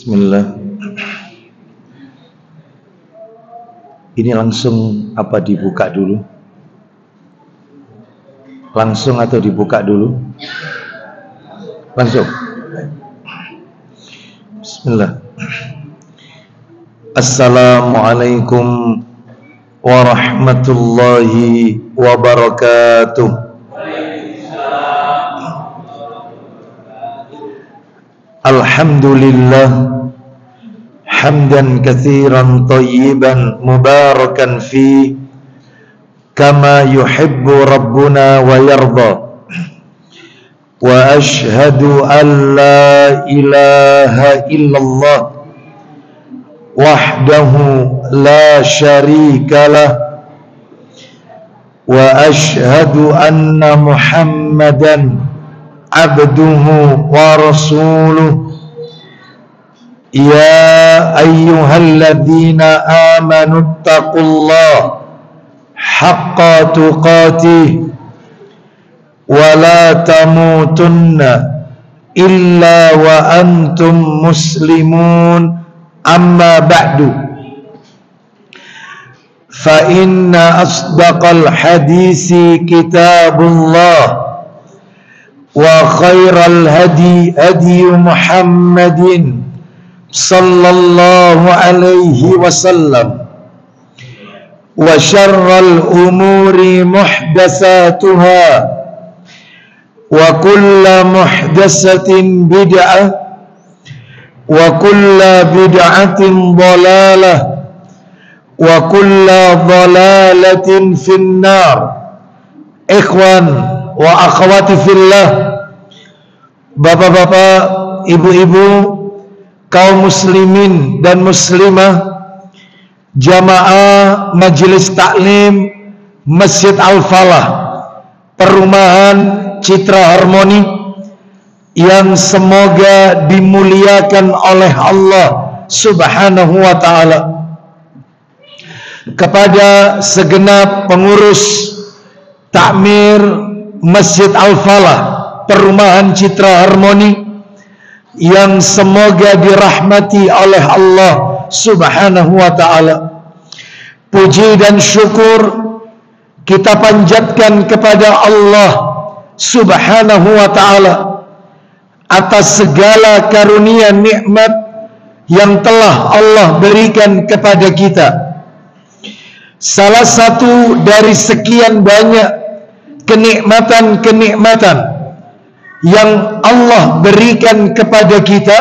Bismillah. Ini langsung apa dibuka dulu? Langsung atau dibuka dulu? Langsung. Bismillah. Assalamualaikum warahmatullahi wabarakatuh. Alhamdulillah hamdan katsiran thayyiban mubarakan fi kama yuhibbu rabbuna wa yarda wa ashhadu an la ilaha illallah wahdahu la syarika lah wa ashhadu anna muhammadan abduhu wa rasuluh. Ya ayyuhalladzina amanu taqullaha haqqa tuqatih wa la tamutunna illa wa antum muslimun, amma ba'du, fa inna asdaqal hadisi kitabullah wa khairal hadi hadi Muhammadin sallallahu alaihi wasallam wa syarral umuri muhdatsatuha wa kullu muhdatsatin bid'ah wa kullu bid'atin dhalalah wa kullu dhalalatin finnar. Ikhwan wa akhwati fillah, bapak-bapak, ibu-ibu, kaum muslimin dan muslimah, jamaah majelis taklim Masjid Al-Falah, Perumahan Citra Harmoni, yang semoga dimuliakan oleh Allah Subhanahu wa ta'ala. Kepada segenap pengurus takmir Masjid Al-Falah, Perumahan Citra Harmoni, yang semoga dirahmati oleh Allah Subhanahu wa ta'ala, puji dan syukur kita panjatkan kepada Allah Subhanahu wa ta'ala atas segala karunia nikmat yang telah Allah berikan kepada kita. Salah satu dari sekian banyak kenikmatan-kenikmatan yang Allah berikan kepada kita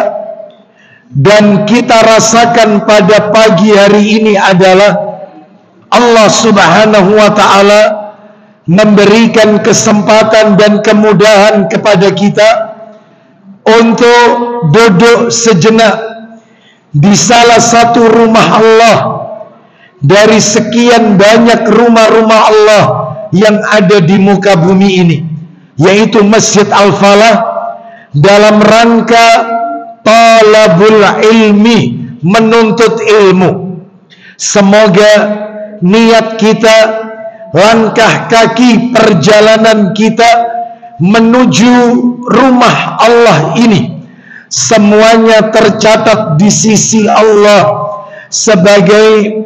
dan kita rasakan pada pagi hari ini adalah Allah Subhanahu wa ta'ala memberikan kesempatan dan kemudahan kepada kita untuk duduk sejenak di salah satu rumah Allah dari sekian banyak rumah-rumah Allah yang ada di muka bumi ini, yaitu Masjid Al-Falah, dalam rangka talabul ilmi, menuntut ilmu. Semoga niat kita, langkah kaki perjalanan kita menuju rumah Allah ini semuanya tercatat di sisi Allah sebagai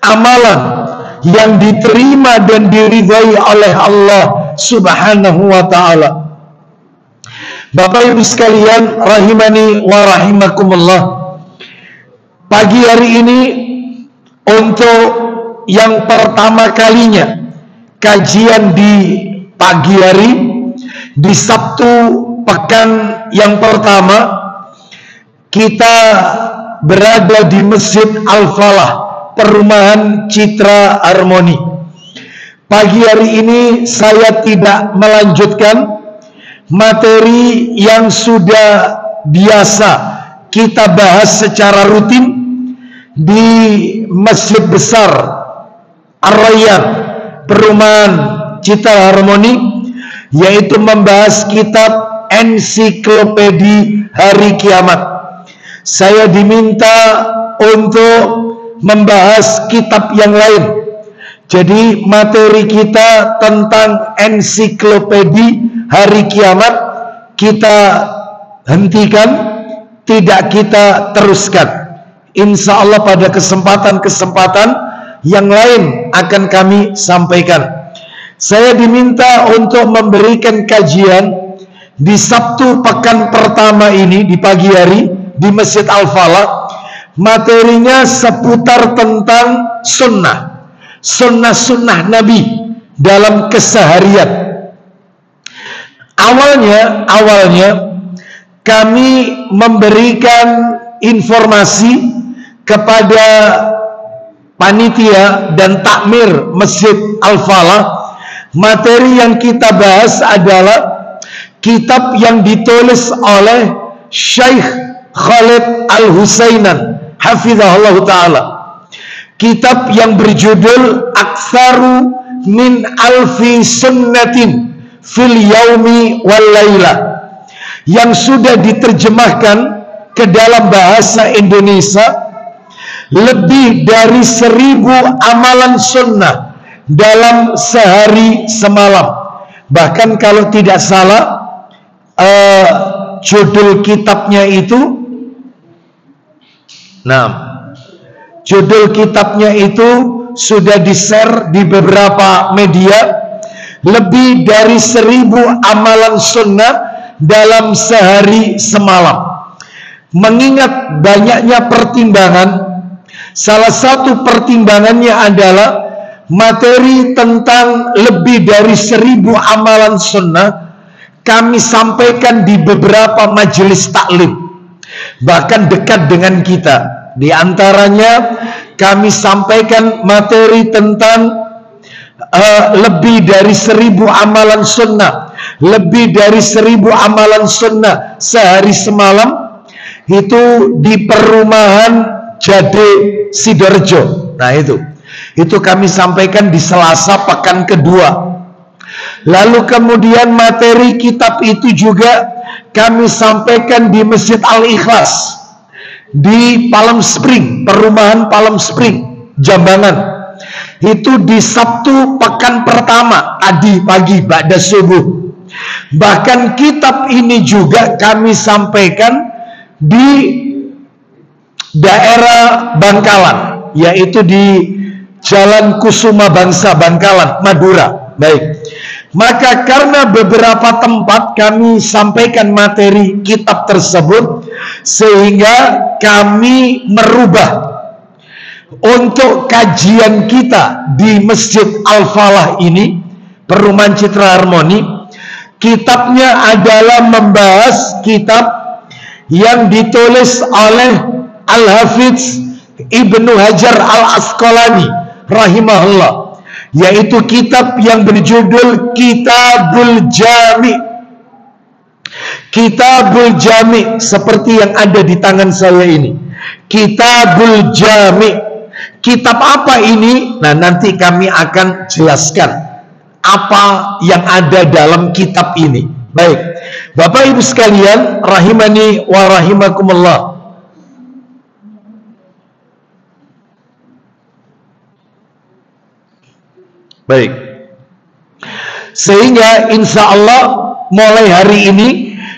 amalan yang diterima dan diridhai oleh Allah Subhanahu wa ta'ala. Bapak Ibu sekalian rahimani wa rahimakumullah, pagi hari ini untuk yang pertama kalinya kajian di pagi hari di Sabtu pekan yang pertama, kita berada di Masjid Al-Falah, Perumahan Citra Harmoni. Pagi hari ini saya tidak melanjutkan materi yang sudah biasa kita bahas secara rutin di Masjid Besar Ar-Rayyan, Perumahan Citra Harmoni, yaitu membahas kitab Ensiklopedi Hari Kiamat. Saya diminta untuk membahas kitab yang lain. Jadi materi kita tentang Ensiklopedi Hari Kiamat kita hentikan tidak kita teruskan. Insya Allah pada kesempatan-kesempatan yang lain akan kami sampaikan. Saya diminta untuk memberikan kajian di Sabtu pekan pertama ini di pagi hari di Masjid Al-Falah. Materinya seputar tentang sunnah Nabi dalam keseharian. Awalnya kami memberikan informasi kepada panitia dan takmir Masjid Al-Falah. Materi yang kita bahas adalah kitab yang ditulis oleh Syekh Khalid Al-Husainan hafizahullah ta'ala. Kitab yang berjudul Aktsaru min alfi sunnatin fil yaumi wal laila, yang sudah diterjemahkan ke dalam bahasa Indonesia. Lebih dari 1000 amalan sunnah dalam sehari semalam. Bahkan kalau tidak salah judul kitabnya itu sudah di-share di beberapa media. Lebih dari 1000 amalan sunnah dalam sehari semalam. Mengingat banyaknya pertimbangan, salah satu pertimbangannya adalah materi tentang lebih dari 1000 amalan sunnah kami sampaikan di beberapa majelis taklim, bahkan dekat dengan kita. Di antaranya kami sampaikan materi tentang lebih dari 1000 amalan sunnah, lebih dari 1000 amalan sunnah sehari semalam, itu di perumahan Jade Sidoarjo. Nah itu kami sampaikan di Selasa pekan kedua. Lalu kemudian materi kitab itu juga kami sampaikan di Masjid Al-Ikhlas di Palm Spring, perumahan Palm Spring, Jambangan. Itu di Sabtu pekan pertama tadi pagi ba'da subuh. Bahkan kitab ini juga kami sampaikan di daerah Bangkalan, yaitu di Jalan Kusuma Bangsa, Bangkalan, Madura. Baik. Maka karena beberapa tempat kami sampaikan materi kitab tersebut, sehingga kami merubah untuk kajian kita di Masjid Al-Falah ini, Perumahan Citra Harmoni. Kitabnya adalah membahas kitab yang ditulis oleh Al-Hafidz Ibnu Hajar Al-Asqalani rahimahullah, yaitu kitab yang berjudul Kitabul Jami'. Kitabul Jami' seperti yang ada di tangan saya ini. Kitabul Jami'. Kitab apa ini? Nah, nanti kami akan jelaskan apa yang ada dalam kitab ini. Baik, Bapak Ibu sekalian, rahimani wa rahimakumullah. Baik, sehingga insya Allah mulai hari ini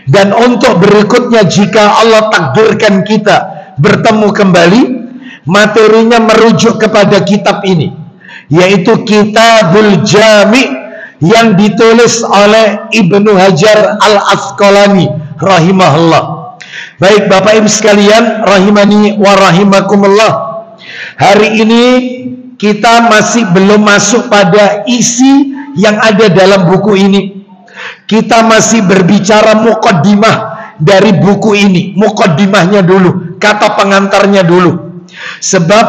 dan untuk berikutnya jika Allah takdirkan kita bertemu kembali, materinya merujuk kepada kitab ini, yaitu Kitabul Jami' yang ditulis oleh Ibnu Hajar Al-Asqalani rahimahullah. Baik Bapak Ibu sekalian, rahimani wa rahimakumullah. Hari ini kita masih belum masuk pada isi yang ada dalam buku ini. Kita masih berbicara muqaddimah dari buku ini. Muqaddimahnya dulu, kata pengantarnya dulu. Sebab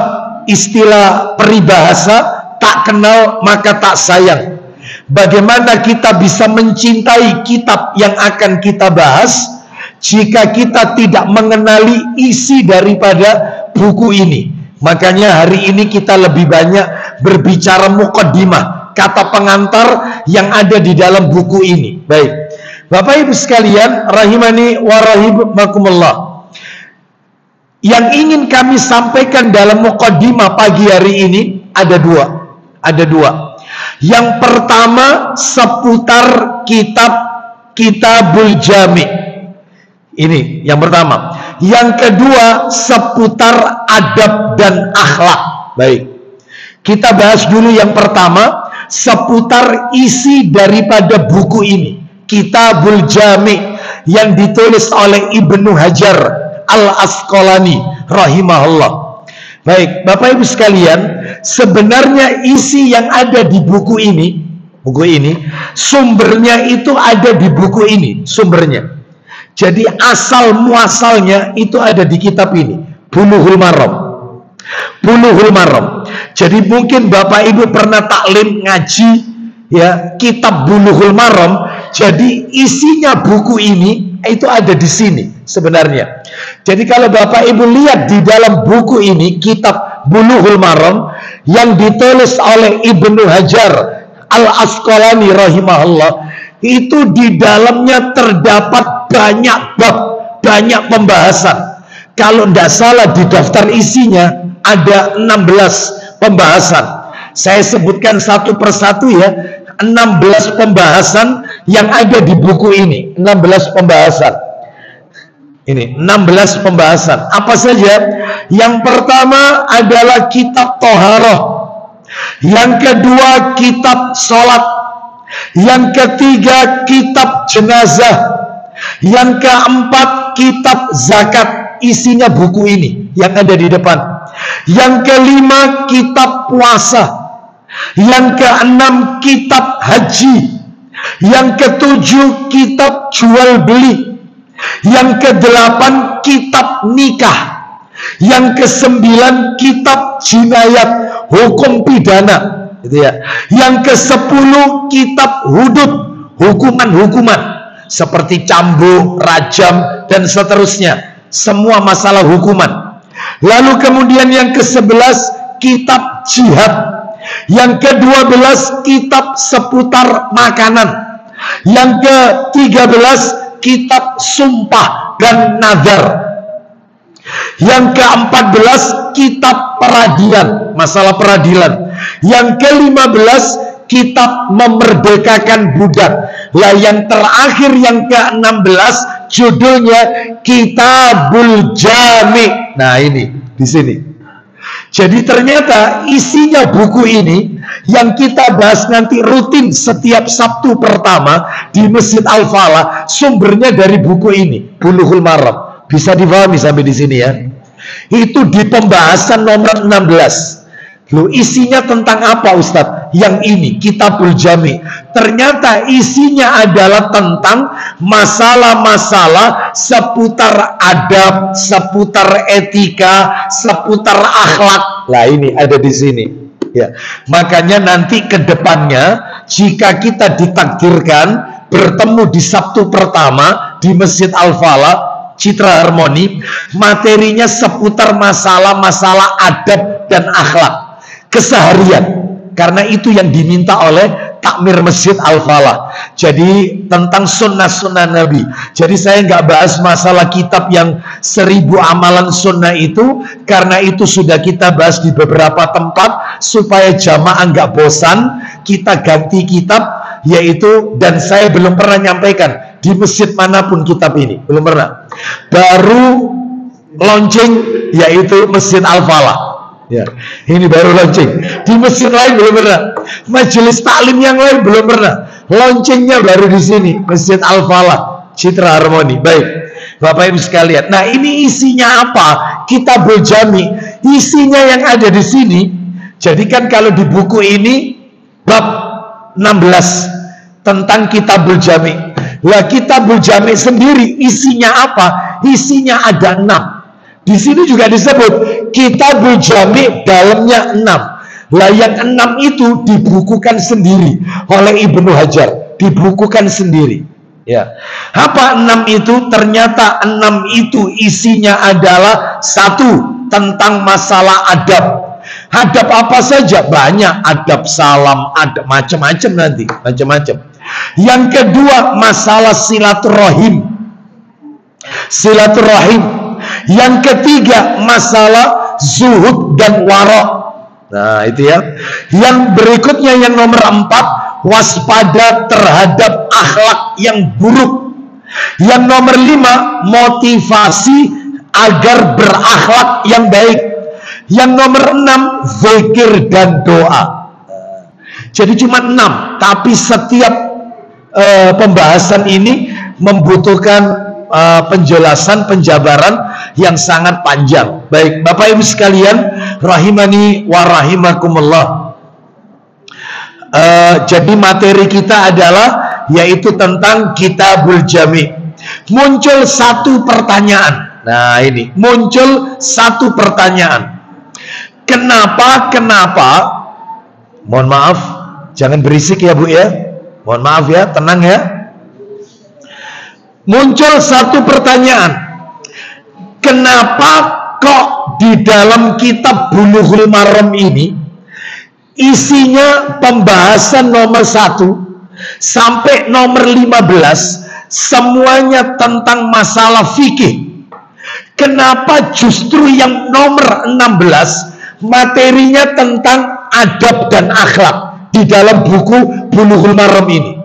istilah peribahasa, tak kenal maka tak sayang. Bagaimana kita bisa mencintai kitab yang akan kita bahas jika kita tidak mengenali isi daripada buku ini? Makanya hari ini kita lebih banyak berbicara muqaddimah, kata pengantar yang ada di dalam buku ini. Baik, Bapak Ibu sekalian, rahimani wa rahimakumullah. Yang ingin kami sampaikan dalam muqaddimah pagi hari ini ada dua. Yang pertama seputar Kitabul Jami'. Ini yang pertama. Yang kedua seputar adab dan akhlak. Baik, kita bahas dulu yang pertama, seputar isi daripada buku ini, Kitabul Jami', yang ditulis oleh Ibnu Hajar Al-Asqalani rahimahullah. Baik, Bapak Ibu sekalian, sebenarnya isi yang ada di buku ini, sumbernya itu ada di buku ini, sumbernya. Jadi asal muasalnya itu ada di kitab ini, Bulughul Maram. Bulughul Maram. Jadi mungkin Bapak Ibu pernah taklim ngaji ya kitab Bulughul Maram. Jadi isinya buku ini itu ada di sini sebenarnya. Jadi kalau Bapak Ibu lihat di dalam buku ini, kitab Bulughul Maram yang ditulis oleh Ibnu Hajar Al-Asqalani rahimahullah, itu di dalamnya terdapat banyak bab, banyak pembahasan. Kalau tidak salah di daftar isinya ada 16 pembahasan. Saya sebutkan satu persatu ya, 16 pembahasan yang ada di buku ini. 16 pembahasan. Ini 16 pembahasan. Apa saja? Yang pertama adalah kitab Toharoh. Yang kedua kitab sholat. Yang ketiga kitab jenazah. Yang keempat kitab zakat. Isinya buku ini yang ada di depan. Yang kelima kitab puasa. Yang keenam kitab haji. Yang ketujuh kitab jual beli. Yang kedelapan kitab nikah. Yang kesembilan kitab jinayat, hukum pidana, gitu ya. Yang ke-10 kitab hudud, hukuman-hukuman seperti cambuk, rajam dan seterusnya, semua masalah hukuman. Lalu kemudian yang ke-11 kitab jihad. Yang ke-12 kitab seputar makanan. Yang ke-13 kitab sumpah dan nazar. Yang ke-14 kitab peradilan, masalah peradilan. Yang ke-15 kitab memerdekakan budak. Lah yang terakhir yang ke-16 judulnya Kitabul Jami'. Nah ini di sini. Jadi ternyata isinya buku ini yang kita bahas nanti rutin setiap Sabtu pertama di Masjid Al-Falah, sumbernya dari buku ini, Bulughul Maram. Bisa difahami sampai di sini ya. Itu di pembahasan nomor 16. Loh, isinya tentang apa Ustadz? Yang ini, Kitabul Jami'. Ternyata isinya adalah tentang masalah-masalah seputar adab, seputar etika, seputar akhlak. Lah ini ada di sini. Ya, makanya nanti ke depannya jika kita ditakdirkan bertemu di Sabtu pertama di Masjid Al-Falah Citra Harmoni, materinya seputar masalah-masalah adab dan akhlak keseharian, karena itu yang diminta oleh takmir Masjid Al-Falah. Jadi tentang sunnah-sunnah Nabi. Jadi saya nggak bahas masalah kitab yang 1000 amalan sunnah itu, karena itu sudah kita bahas di beberapa tempat supaya jamaah nggak bosan. Kita ganti kitab, yaitu, dan saya belum pernah nyampaikan di masjid manapun kitab ini, belum pernah. Baru launching yaitu Masjid Al-Falah. Ya, ini baru launching. Di masjid lain belum pernah. Majelis taklim yang lain belum pernah. Launchingnya baru di sini, Masjid Al-Falah Citra Harmoni. Baik, Bapak Ibu sekalian. Nah, ini isinya apa? Kitabul Jami'. Isinya yang ada di sini. Jadi kan kalau di buku ini bab 16 tentang Kitabul Jami'. Lah Kitabul Jami' sendiri isinya apa? Isinya ada 6. Di sini juga disebut Kitabul Jami' dalamnya 6. Lah yang 6 itu dibukukan sendiri oleh Ibnu Hajar, dibukukan sendiri. Ya. Apa 6 itu? Ternyata 6 itu isinya adalah 1 tentang masalah adab. Adab apa saja? Banyak, adab salam, adab macam-macam nanti, macam-macam. Yang kedua masalah silaturahim. Silaturahim. Yang ketiga masalah zuhud dan wara'. Nah itu ya. Yang berikutnya yang nomor 4, waspada terhadap akhlak yang buruk. Yang nomor 5, motivasi agar berakhlak yang baik. Yang nomor 6, zikir dan doa. Jadi cuma 6, tapi setiap pembahasan ini membutuhkan penjelasan, penjabaran yang sangat panjang. Baik, Bapak Ibu sekalian, rahimani wa rahimakumullah. Jadi materi kita adalah yaitu tentang Kitabul Jami'. Muncul satu pertanyaan. Nah, ini muncul satu pertanyaan. Kenapa? Mohon maaf, jangan berisik ya Bu ya. Mohon maaf ya, tenang ya. Muncul satu pertanyaan. Kenapa kok di dalam kitab Bulughul Maram ini isinya pembahasan nomor 1 sampai nomor 15 semuanya tentang masalah fikih? Kenapa justru yang nomor 16 materinya tentang adab dan akhlak di dalam buku Bulughul Maram ini?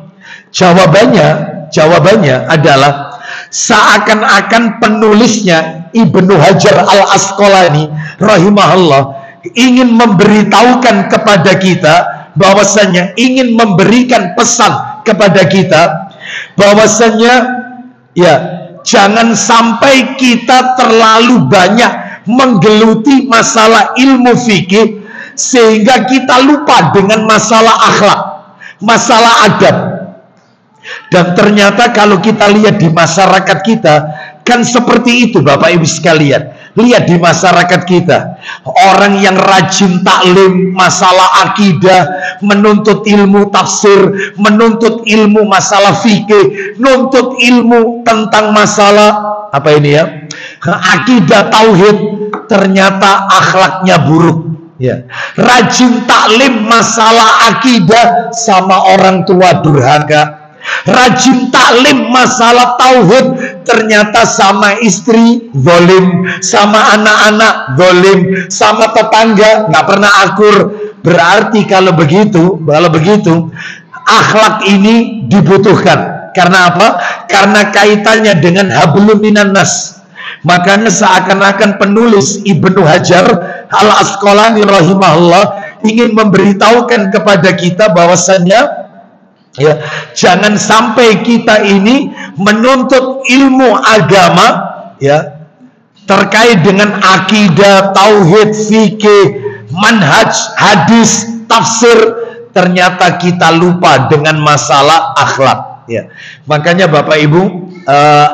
Jawabannya adalah seakan-akan penulisnya Ibnu Hajar Al-Asqalani rahimahullah ingin memberitahukan kepada kita bahwasanya, ingin memberikan pesan kepada kita bahwasanya ya, jangan sampai kita terlalu banyak menggeluti masalah ilmu fikih sehingga kita lupa dengan masalah akhlak, masalah adab. Dan ternyata kalau kita lihat di masyarakat kita kan seperti itu Bapak Ibu sekalian. Lihat di masyarakat kita, orang yang rajin taklim masalah akidah, menuntut ilmu tafsir, menuntut ilmu masalah fikih, nuntut ilmu tentang masalah apa ini ya, akidah tauhid, ternyata akhlaknya buruk ya. Rajin taklim masalah akidah sama orang tua durhaka, rajin taklim masalah tauhid, ternyata sama istri zalim, sama anak-anak zalim, sama tetangga nggak pernah akur. Berarti kalau begitu akhlak ini dibutuhkan. Karena apa? Karena kaitannya dengan hablum minan nas. Makanya seakan-akan penulis Ibnu Hajar Al-Asqalani rahimahullah ingin memberitahukan kepada kita bahwasannya ya, jangan sampai kita ini menuntut ilmu agama ya, terkait dengan akidah, tauhid, fikih, manhaj, hadis, tafsir, ternyata kita lupa dengan masalah akhlak ya. Makanya Bapak Ibu,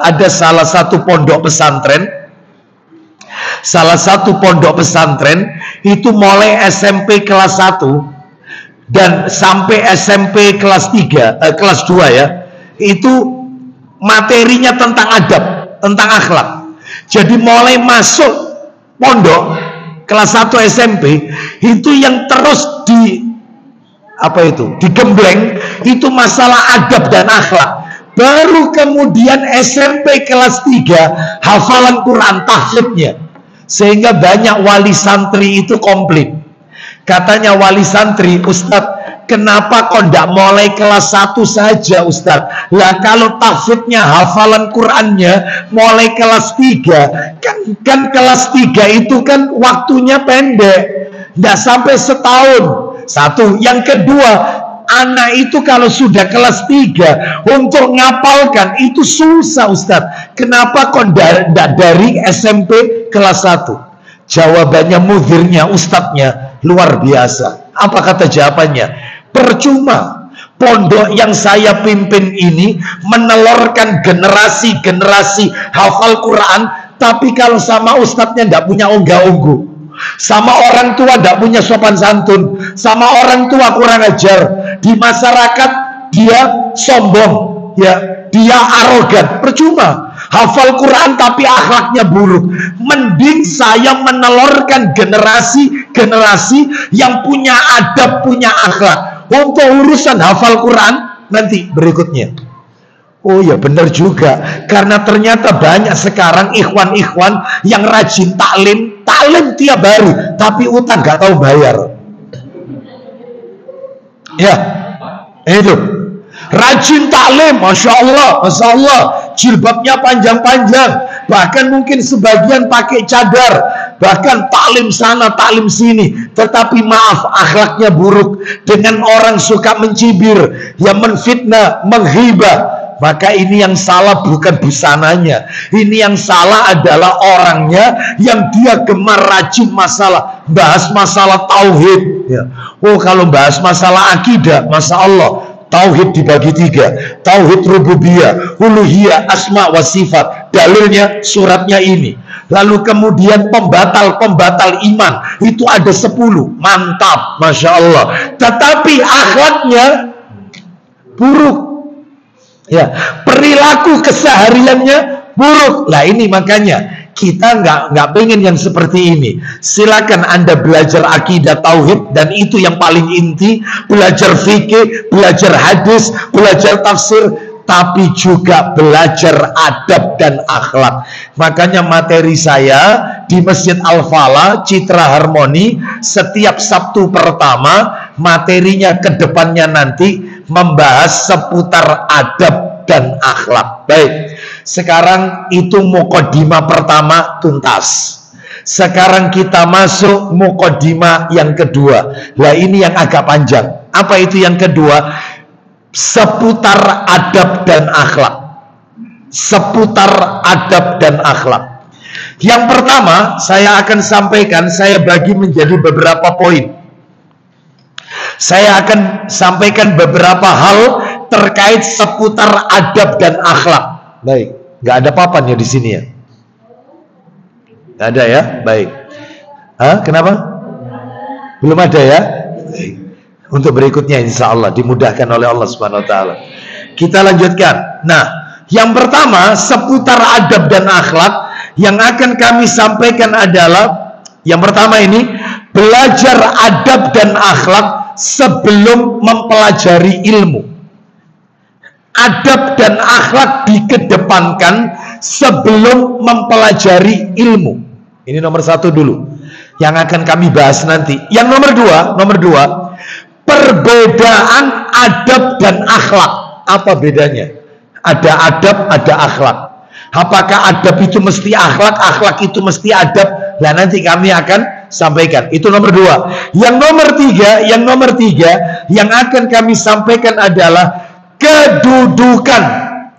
ada salah satu pondok pesantren itu mulai SMP kelas 1 dan sampai SMP kelas 3, kelas 2 ya, itu materinya tentang adab, tentang akhlak. Jadi mulai masuk pondok kelas 1 SMP itu yang terus digembleng itu masalah adab dan akhlak. Baru kemudian SMP kelas 3 hafalan Quran tahfidnya, sehingga banyak wali santri itu komplit. Katanya wali santri, Ustadz, kenapa kok tidak mulai kelas 1 saja Ustadz? Lah kalau tahfidnya, hafalan Qurannya mulai kelas 3, kan kelas 3 itu kan waktunya pendek, tidak sampai setahun. Satu. Yang kedua, anak itu kalau sudah kelas 3 untuk ngapalkan itu susah Ustadz. Kenapa kok tidak dari SMP kelas 1? Jawabannya mudirnya, ustadznya luar biasa. Apa kata jawabannya? Percuma. Pondok yang saya pimpin ini menelurkan generasi-generasi hafal Quran, tapi kalau sama ustadznya tidak punya unggah-ungguh, sama orang tua tidak punya sopan santun, sama orang tua kurang ajar, di masyarakat dia sombong ya, dia arogan. Percuma hafal Quran tapi akhlaknya buruk. Mending saya menelurkan generasi-generasi yang punya adab, punya akhlak. Untuk urusan hafal Quran nanti berikutnya. Oh ya benar juga, karena ternyata banyak sekarang ikhwan-ikhwan yang rajin taklim tiap hari, tapi utang gak tahu bayar. Ya, itu rajin taklim, masya Allah, jilbabnya panjang-panjang, bahkan mungkin sebagian pakai cadar, bahkan taklim sana taklim sini, tetapi maaf akhlaknya buruk, dengan orang suka mencibir, yang menfitnah, menghibah. Maka ini yang salah bukan busananya, ini yang salah adalah orangnya yang dia gemar rajin masalah, bahas masalah tauhid ya. Oh kalau bahas masalah akidah, Masya Allah, tauhid dibagi 3, tauhid rububiyah, uluhiyah, asma wa sifat, dalilnya suratnya ini. Lalu kemudian pembatal iman itu ada 10, mantap, Masya Allah. Tetapi akhlaknya buruk ya, perilaku kesehariannya buruk. Lah ini makanya kita nggak pengen yang seperti ini. Silakan Anda belajar akidah tauhid, dan itu yang paling inti, belajar fikih, belajar hadis, belajar tafsir, tapi juga belajar adab dan akhlak. Makanya materi saya di Masjid Al-Falah Citra Harmoni setiap Sabtu pertama, materinya ke depannya nanti membahas seputar adab dan akhlak. Baik, sekarang itu muqaddimah pertama tuntas. Sekarang kita masuk muqaddimah yang kedua. Lah ini yang agak panjang. Apa itu yang kedua? Seputar adab dan akhlak. Seputar adab dan akhlak. Yang pertama saya akan sampaikan, saya bagi menjadi beberapa poin. Saya akan sampaikan beberapa hal terkait seputar adab dan akhlak. Baik, nggak ada papan ya di sini ya? Nggak ada ya? Baik. Hah? Kenapa? Belum ada ya? Baik. Untuk berikutnya insya Allah dimudahkan oleh Allah Subhanahu Wa Taala. Kita lanjutkan. Nah, yang pertama seputar adab dan akhlak yang akan kami sampaikan adalah yang pertama ini, belajar adab dan akhlak sebelum mempelajari ilmu. Adab dan akhlak dikedepankan sebelum mempelajari ilmu. Ini nomor 1 dulu yang akan kami bahas nanti. Yang nomor dua, perbedaan adab dan akhlak. Apa bedanya? Ada adab, ada akhlak. Apakah adab itu mesti akhlak, akhlak itu mesti adab? Nah nanti kami akan sampaikan. Itu nomor 2. Yang nomor tiga yang akan kami sampaikan adalah kedudukan,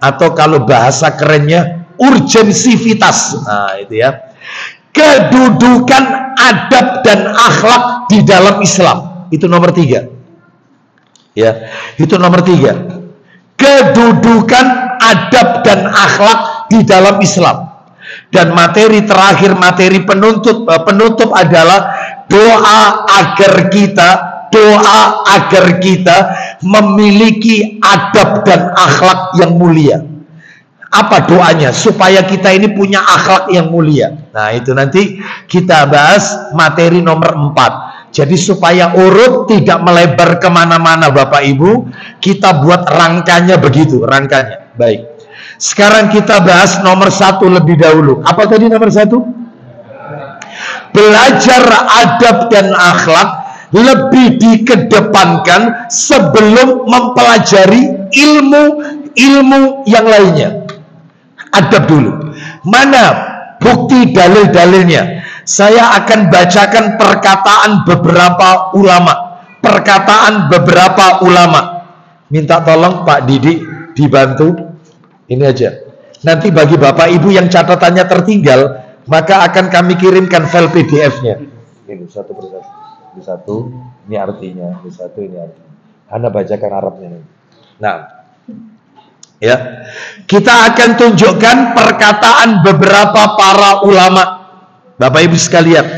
atau kalau bahasa kerennya urgensivitas. Nah itu ya, kedudukan adab dan akhlak di dalam Islam. Itu nomor 3 ya, itu nomor 3, kedudukan adab dan akhlak di dalam Islam. Dan materi terakhir, materi penutup adalah doa agar kita memiliki adab dan akhlak yang mulia. Apa doanya supaya kita ini punya akhlak yang mulia? Nah itu nanti kita bahas materi nomor 4. Jadi supaya urut tidak melebar kemana-mana Bapak Ibu, kita buat rangkanya begitu, rangkanya. Baik. Sekarang kita bahas nomor 1 lebih dahulu. Apa tadi nomor 1? Belajar adab dan akhlak lebih dikedepankan sebelum mempelajari ilmu yang lainnya. Adab dulu. Mana bukti dalil-dalilnya? Saya akan bacakan perkataan beberapa ulama. Minta tolong Pak Didi dibantu. Ini aja. Nanti bagi Bapak Ibu yang catatannya tertinggal, maka akan kami kirimkan file PDF-nya. Ini satu persatu. Ini satu, ini artinya. Ini satu, ini artinya. Anda bacakan Arabnya. Nah, ya, kita akan tunjukkan perkataan beberapa para ulama, Bapak Ibu sekalian,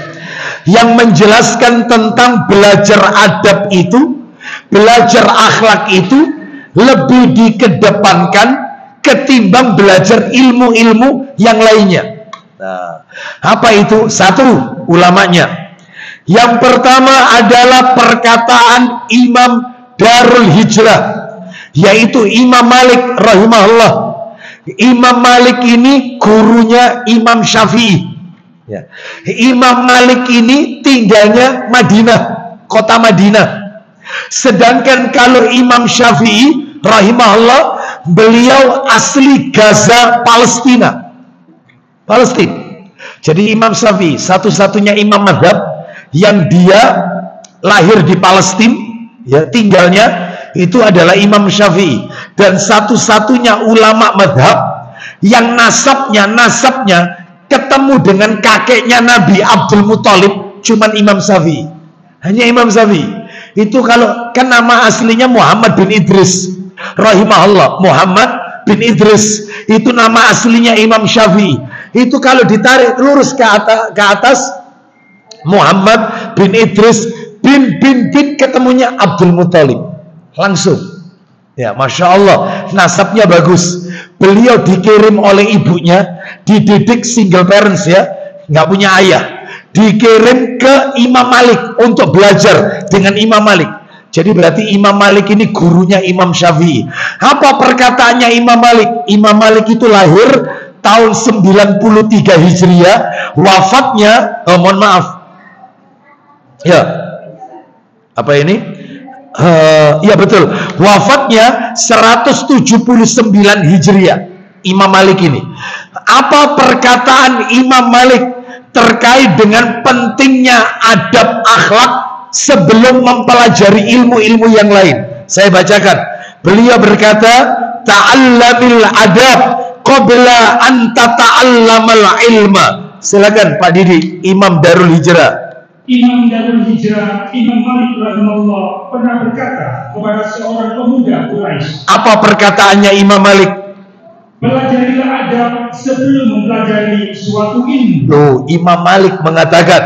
yang menjelaskan tentang belajar adab itu, belajar akhlak itu lebih dikedepankan ketimbang belajar ilmu-ilmu yang lainnya. Nah, apa itu? 1 ulamanya. Yang pertama adalah perkataan Imam Darul Hijrah, yaitu Imam Malik rahimahullah. Imam Malik ini gurunya Imam Syafi'i ya. Imam Malik ini tinggalnya Madinah, kota Madinah. Sedangkan kalau Imam Syafi'i rahimahullah, beliau asli Gaza, Palestina. Palestina. Jadi Imam Syafi'i satu-satunya imam mazhab yang dia lahir di Palestina, ya, tinggalnya itu adalah Imam Syafi'i, dan satu-satunya ulama mazhab yang nasabnya ketemu dengan kakeknya Nabi Abdul Muthalib cuman Imam Syafi'i. Hanya Imam Syafi'i. Itu kalau kan nama aslinya Muhammad bin Idris rahimahullah. Muhammad bin Idris itu nama aslinya Imam Syafi'i. Itu kalau ditarik lurus ke atas Muhammad bin Idris bin ketemunya Abdul Muthalib. Langsung. Ya, Masya Allah, nasabnya bagus. Beliau dikirim oleh ibunya, dididik single parents, ya, nggak punya ayah. Dikirim ke Imam Malik untuk belajar dengan Imam Malik. Jadi berarti Imam Malik ini gurunya Imam Syafi'i. Apa perkataannya Imam Malik? Imam Malik itu lahir tahun 93 Hijriah, wafatnya, mohon maaf, ya, apa ini? Ya betul, wafatnya 179 Hijriah Imam Malik ini. Apa perkataan Imam Malik terkait dengan pentingnya adab akhlak sebelum mempelajari ilmu-ilmu yang lain? Saya bacakan. Beliau berkata, ta'allamil adab qabla an tata'allamal ilma. Silakan Pak Didi, Imam Darul Hijrah. Imam Darul Hijrah, Imam Malik rahimahullah pernah berkata kepada seorang pemuda Quraisy. Apa perkataannya Imam Malik? Pelajarilah adab sebelum mempelajari suatu ilmu. Loh, Imam Malik mengatakan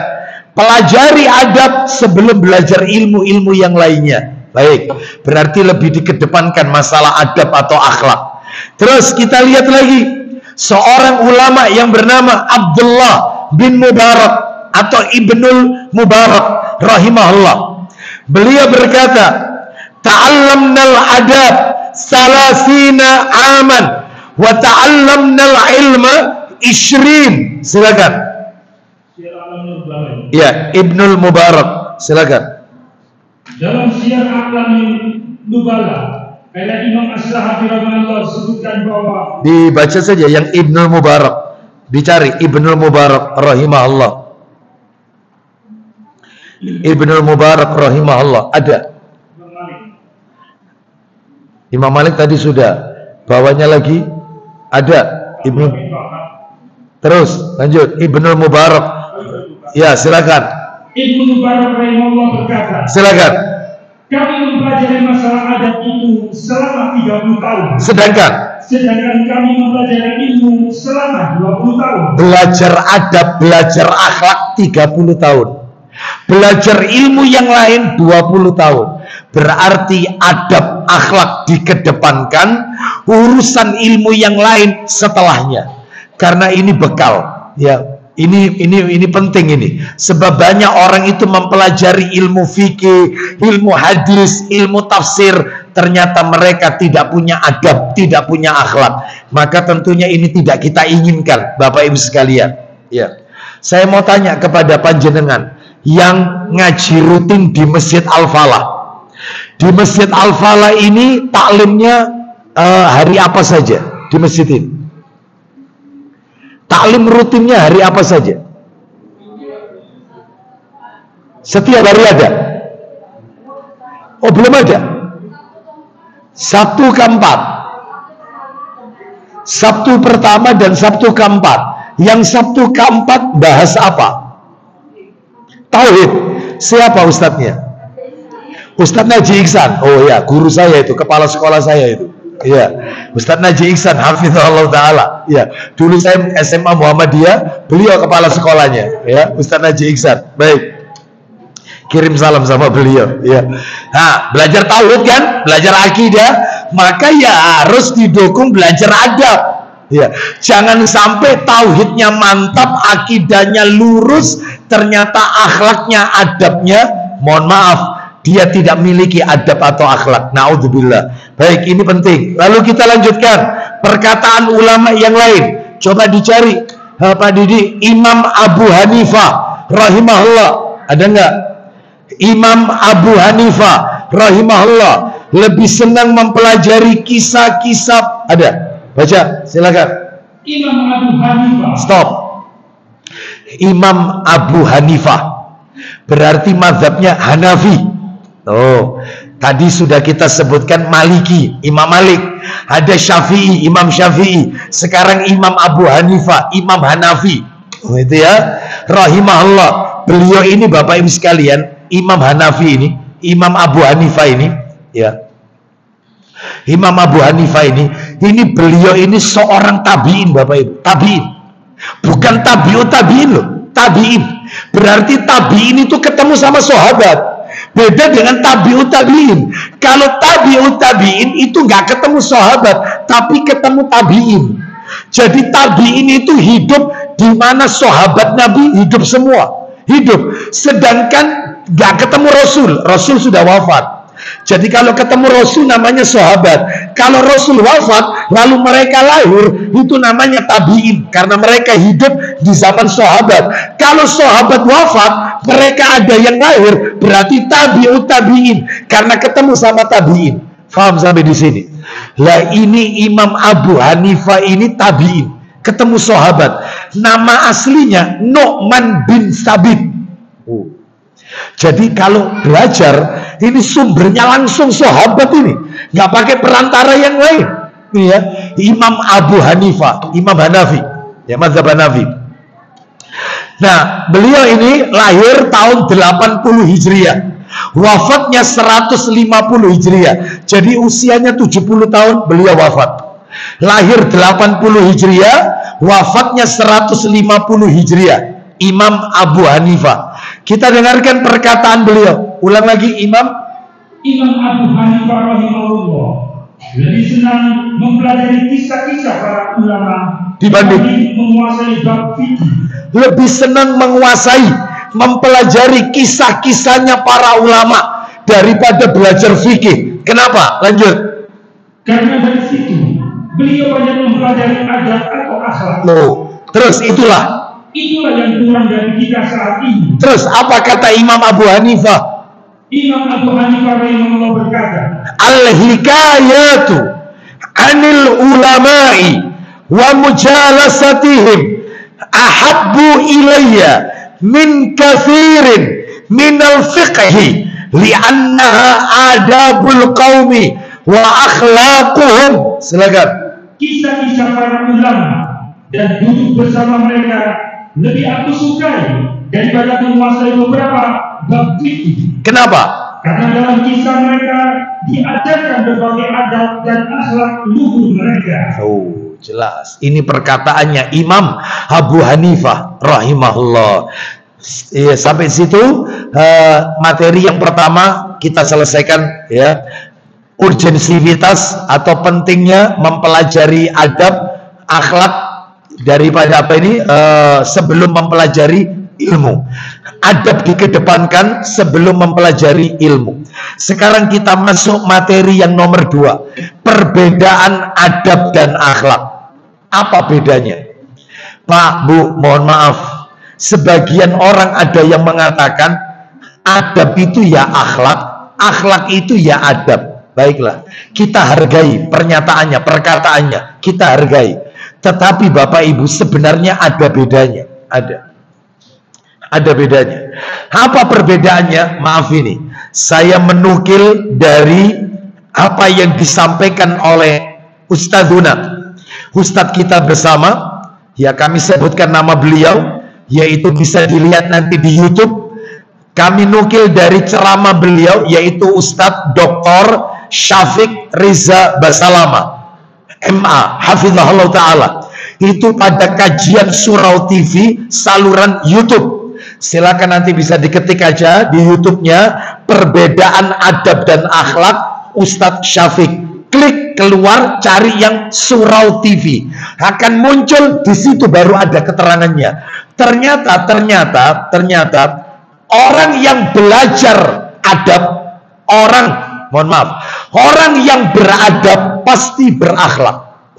pelajari adab sebelum belajar ilmu-ilmu yang lainnya. Baik, berarti lebih dikedepankan masalah adab atau akhlak. Terus kita lihat lagi seorang ulama yang bernama Abdullah bin Mubarak atau Ibnul Mubarak rahimahullah. Beliau berkata, ta'allamnal adab salasina aman wa ta'allamnal ilma 20. Silakan. Ya, Ibnul Mubarak, silakan. Dalam Syiar A'lamin Nubala, kayak Imam As-Sahabi rahimahullah sebutkan bahwa, dibaca saja yang Ibnul Mubarak, dicari Ibnul Mubarak rahimahullah. Ibnul Mubarak rahimahullah ada. Imam Malik tadi sudah, bawahnya lagi ada Ibnu. Terus lanjut Ibnul Mubarak. Ya, silakan. Ibnu Mubarak rahimahullah berkata, silakan. Kami mempelajari masalah adab itu selama 30 tahun. Sedangkan kami mempelajari ilmu selama 20 tahun. Belajar adab, belajar akhlak 30 tahun. Belajar ilmu yang lain 20 tahun. Berarti adab akhlak dikedepankan, urusan ilmu yang lain setelahnya. Karena ini bekal, ya. Ini penting ini. Sebab banyak orang itu mempelajari ilmu fikih, ilmu hadis, ilmu tafsir, ternyata mereka tidak punya adab, tidak punya akhlak. Maka tentunya ini tidak kita inginkan, Bapak Ibu sekalian. Ya. Saya mau tanya kepada panjenengan yang ngaji rutin di Masjid Al-Falah. Di Masjid Al-Falah ini taklimnya hari apa saja di masjid ini? Taklim rutinnya hari apa saja? Setiap hari ada? Oh, belum ada. Sabtu keempat, Sabtu pertama dan Sabtu keempat. Yang Sabtu keempat bahas apa? Tauhid. Siapa ustadznya? Ustadz Naji Iksan. Oh ya, guru saya itu, kepala sekolah saya itu. Ya, Ustadz Naji Iksan, hafizahullah ta'ala. Ya, dulu saya SMA Muhammadiyah, beliau kepala sekolahnya. Ya, Ustadz Naji Iksan. Baik, kirim salam sama beliau. Ya, nah, belajar tauhid kan, belajar akidah, maka ya harus didukung belajar adab. Ya, jangan sampai tauhidnya mantap, akidahnya lurus, ternyata akhlaknya, adabnya, mohon maaf, dia tidak memiliki adab atau akhlak. Naudzubillah. Baik, ini penting. Lalu kita lanjutkan perkataan ulama yang lain. Coba dicari, Pak Didi, Imam Abu Hanifah rahimahullah. Ada enggak? Imam Abu Hanifah rahimahullah lebih senang mempelajari kisah-kisah. Ada? Baca, silakan. Imam Abu Hanifah. Stop. Imam Abu Hanifah berarti mazhabnya Hanafi. Oh, tadi sudah kita sebutkan Maliki, Imam Malik. Ada Syafi'i, Imam Syafi'i. Sekarang Imam Abu Hanifah, Imam Hanafi. Oh, itu ya. Rahimahullah. Beliau ini Bapak Ibu sekalian, Imam Hanafi ini, Imam Abu Hanifah ini, ya. Imam Abu Hanifah ini beliau ini seorang tabi'in Bapak Ibu. Tabi'in. Bukan tabi'ut tabi'in loh. Tabi'in. Berarti tabi'in itu ketemu sama sahabat. Beda dengan tabi'ut tabi'in. Kalau tabi'ut tabi'in itu nggak ketemu sahabat, tapi ketemu tabi'in. Jadi tabi'in itu hidup di mana sahabat Nabi hidup semua. Hidup. Sedangkan nggak ketemu Rasul. Rasul sudah wafat. Jadi kalau ketemu Rasul namanya sahabat. Kalau Rasul wafat lalu mereka lahir, itu namanya tabi'in, karena mereka hidup di zaman sahabat. Kalau sahabat wafat, mereka ada yang lahir, berarti tabi'ut tabi'in, karena ketemu sama tabi'in. Faham sampai di sini? Lah ini Imam Abu Hanifah ini tabi'in, ketemu sahabat. Nama aslinya Nu'man bin Sabit. Jadi kalau belajar ini sumbernya langsung sahabat ini, nggak pakai perantara yang lain. Ya, Imam Abu Hanifah, Imam Hanafi, ya mazhab Hanafi. Nah, beliau ini lahir tahun 80 Hijriah, wafatnya 150 Hijriah. Jadi usianya 70 tahun beliau wafat. Lahir 80 Hijriah, wafatnya 150 Hijriah. Imam Abu Hanifah. Kita dengarkan perkataan beliau. Ulang lagi, Imam Abu Hanifah rahimahullah lebih senang mempelajari kisah-kisah para ulama dibanding menguasai bab fikih. Lebih senang menguasai, mempelajari kisah-kisahnya para ulama daripada belajar fikih. Kenapa? Lanjut. Karena dari situ beliau banyak mempelajari adab atau akhlak. Loh, terus itulah yang kurang dari kita saat ini. Terus apa kata Imam Abu Hanifah? Imam Abu Hanifah rahimahullah berkata, al-hikayatu anil ulama'i wa mujalasatihim ahabbu ilayya min kathirin min al-fiqhi li'annaha adabul qawmi wa akhlaquhum. Silakan. Kisah-kisah para ulama dan duduk bersama mereka lebih aku sukai daripada menguasai beberapa bab fikih. Kenapa? Karena dalam kisah mereka diajarkan berbagai adab dan akhlak luhur mereka. Oh, jelas. Ini perkataannya Imam Abu Hanifah rahimahullah. Ya, sampai situ materi yang pertama kita selesaikan, ya. Urgensivitas atau pentingnya mempelajari adab, akhlak daripada apa ini sebelum mempelajari ilmu. Adab dikedepankan sebelum mempelajari ilmu. Sekarang kita masuk materi yang nomor 2, perbedaan adab dan akhlak. Apa bedanya? Pak, Bu, mohon maaf, sebagian orang ada yang mengatakan adab itu ya akhlak, akhlak itu ya adab. Baiklah, kita hargai pernyataannya, perkataannya, kita hargai. Tetapi Bapak Ibu sebenarnya ada bedanya. Ada bedanya. Apa perbedaannya? Maaf ini, saya menukil dari apa yang disampaikan oleh Ustadzuna, Ustadz kita bersama. Ya, kami sebutkan nama beliau, yaitu bisa dilihat nanti di YouTube. Kami nukil dari ceramah beliau, yaitu Ustadz Dr. Syafiq Riza Basalama, MA, Hafizahullah Ta'ala. Itu pada kajian Surau TV saluran YouTube. Silakan nanti bisa diketik aja di YouTube-nya, perbedaan adab dan akhlak Ustadz Syafiq. Klik keluar, cari yang Surau TV. Akan muncul di situ, baru ada keterangannya. Ternyata orang yang belajar adab, orang yang beradab pasti berakhlak,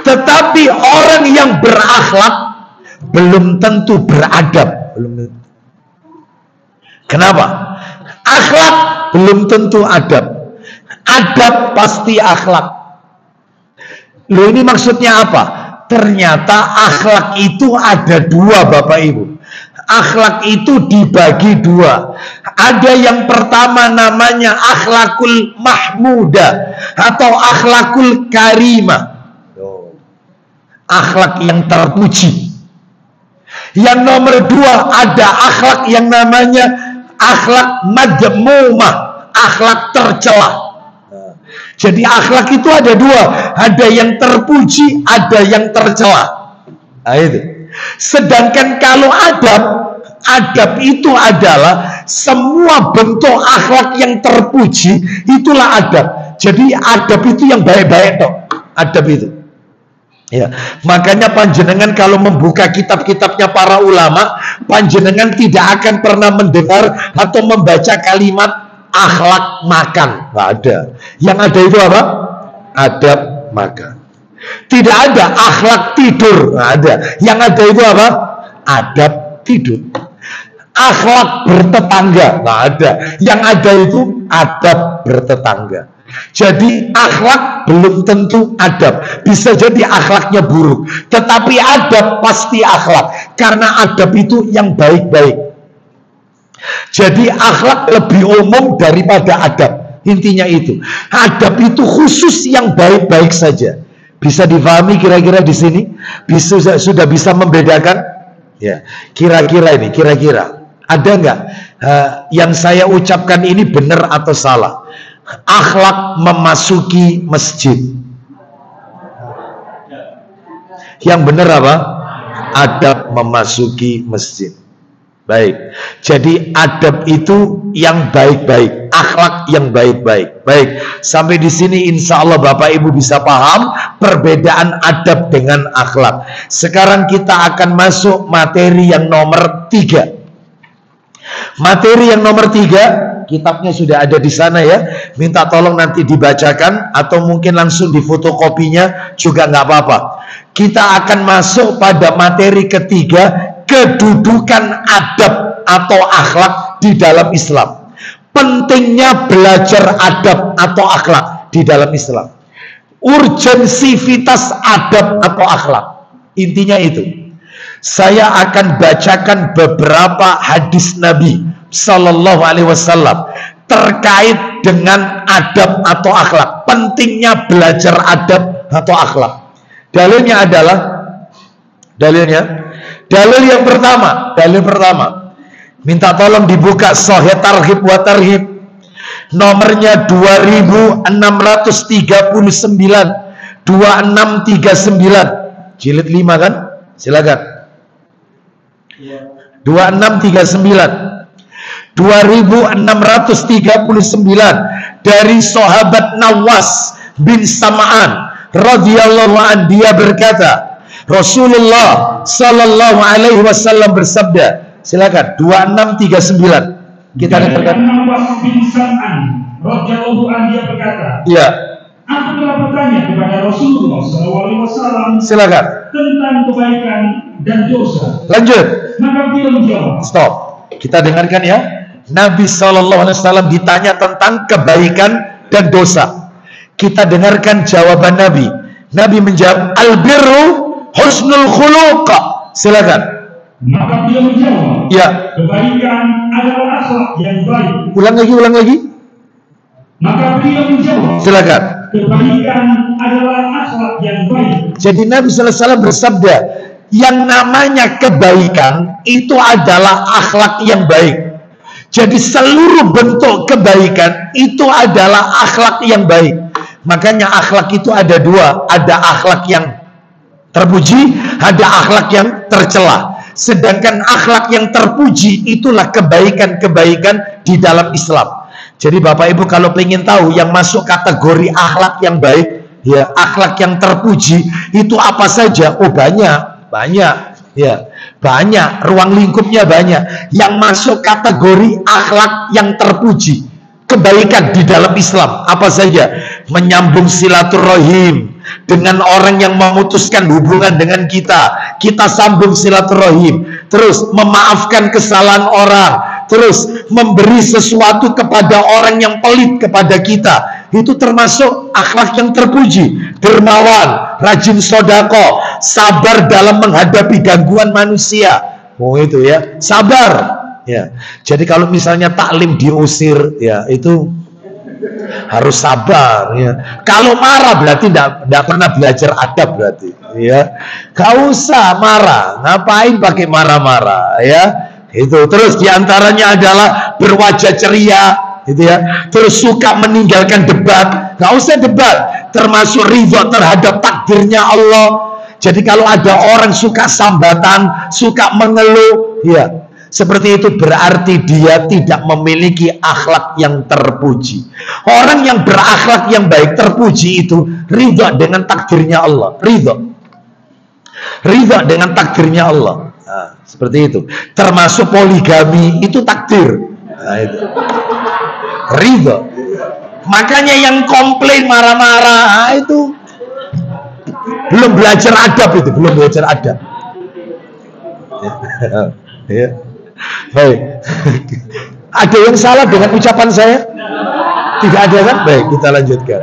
Tetapi orang yang berakhlak belum tentu beradab, Kenapa? Akhlak belum tentu adab. Adab pasti akhlak. Loh, ini maksudnya apa? ternyata akhlak itu ada dua, Bapak Ibu. Akhlak itu dibagi dua. Ada yang pertama namanya akhlakul mahmudah atau akhlakul karimah. Akhlak yang terpuji. Yang nomor dua ada akhlak yang namanya akhlak madmumah, akhlak tercela. Jadi akhlak itu ada dua, ada yang terpuji, ada yang tercela. Nah, itu. Sedangkan kalau adab itu adalah semua bentuk akhlak yang terpuji, itulah adab. Jadi adab itu yang baik-baik toh. Adab itu. Ya, makanya panjenengan kalau membuka kitab-kitabnya para ulama, panjenengan tidak akan pernah mendengar atau membaca kalimat akhlak makan. Nggak ada. Yang ada itu apa? Adab makan. Tidak ada akhlak tidur. Nggak ada. Yang ada itu apa? Adab tidur. Akhlak bertetangga. Nggak ada. Yang ada itu adab bertetangga. Jadi akhlak belum tentu adab. Bisa jadi akhlaknya buruk, tetapi adab pasti akhlak. Karena adab itu yang baik-baik. Jadi akhlak lebih umum daripada adab. Intinya itu. Adab itu khusus yang baik-baik saja. Bisa difahami kira-kira di sini? Sudah bisa membedakan? Ya, kira-kira ini, kira-kira ada nggak yang saya ucapkan ini benar atau salah? Akhlak memasuki masjid. Yang benar apa? Adab memasuki masjid. Baik. Jadi adab itu yang baik-baik, akhlak yang baik-baik. Baik. Sampai di sini insya Allah Bapak Ibu bisa paham perbedaan adab dengan akhlak. Sekarang kita akan masuk materi yang nomor 3. Materi yang nomor 3, kitabnya sudah ada di sana ya. Minta tolong nanti dibacakan atau mungkin langsung difotokopinya juga nggak apa-apa. Kita akan masuk pada materi ketiga, kedudukan adab atau akhlak di dalam Islam. Pentingnya belajar adab atau akhlak di dalam Islam. Urgensivitas adab atau akhlak. Intinya itu. Saya akan bacakan beberapa hadis Nabi Sallallahu Alaihi Wasallam terkait dengan adab atau akhlak. Pentingnya belajar adab atau akhlak. Dalilnya adalah dalil yang pertama. Dalil pertama, minta tolong dibuka Sahih Targhib wa Tarhib, nomornya 2639, 2639, jilid 5 kan? Silakan. 2639, 2639 dari sahabat Nawas bin Sam'an radhiyallahu an, dia berkata, Rasulullah sallallahu alaihi wasallam bersabda. Silakan 2639. Kita dengarkan. Nawas bin Sam'an radhiyallahu an, dia berkata, ya, aku telah bertanya kepada Rasulullah sallallahu alaihi wasallam silakan tentang kebaikan dan dosa. Lanjut. Maka beliau menjawab. Stop. Kita dengarkan ya. Nabi sallallahu alaihi wasallam ditanya tentang kebaikan dan dosa. Kita dengarkan jawaban Nabi. Nabi menjawab, al-birru husnul khuluq. Silakan. Maka beliau menjawab, ya, kebaikan adalah akhlak yang baik. Ulang lagi. Maka beliau menjawab, silakan. Kebaikan adalah akhlak yang baik. Jadi Nabi sallallahu alaihi wasallam bersabda, yang namanya kebaikan itu adalah akhlak yang baik. Jadi seluruh bentuk kebaikan itu adalah akhlak yang baik. Makanya akhlak itu ada dua, ada akhlak yang terpuji, ada akhlak yang tercela. Sedangkan akhlak yang terpuji itulah kebaikan-kebaikan di dalam Islam. Jadi Bapak Ibu kalau ingin tahu yang masuk kategori akhlak yang baik, ya akhlak yang terpuji itu apa saja? Oh banyak, ya banyak, ruang lingkupnya banyak. Yang masuk kategori akhlak yang terpuji, kebaikan di dalam Islam apa saja? Menyambung silaturahim dengan orang yang memutuskan hubungan dengan kita, kita sambung silaturahim. Terus memaafkan kesalahan orang, terus memberi sesuatu kepada orang yang pelit kepada kita, itu termasuk akhlak yang terpuji. Dermawan, rajin sodako, sabar dalam menghadapi gangguan manusia. Oh itu ya, sabar. Ya, jadi kalau misalnya taklim diusir, ya itu harus sabar. Ya. Kalau marah berarti tidak pernah belajar adab berarti. Ya, gak usah marah. Ngapain pakai marah-marah? Ya, itu. Terus diantaranya adalah berwajah ceria. Gitu ya. Terus suka meninggalkan debat, nggak usah debat, termasuk ridho terhadap takdirnya Allah. Jadi kalau ada orang suka sambatan, suka mengeluh, ya seperti itu berarti dia tidak memiliki akhlak yang terpuji. Orang yang berakhlak yang baik terpuji itu ridho dengan takdirnya Allah, ridho dengan takdirnya Allah. Nah, seperti itu. Termasuk poligami itu takdir. Nah, itu. Ridho. Makanya yang komplain marah-marah itu belum belajar adab, itu belum belajar adab. Ya. Baik. Ada yang salah dengan ucapan saya? Tidak ada kan? Baik, kita lanjutkan.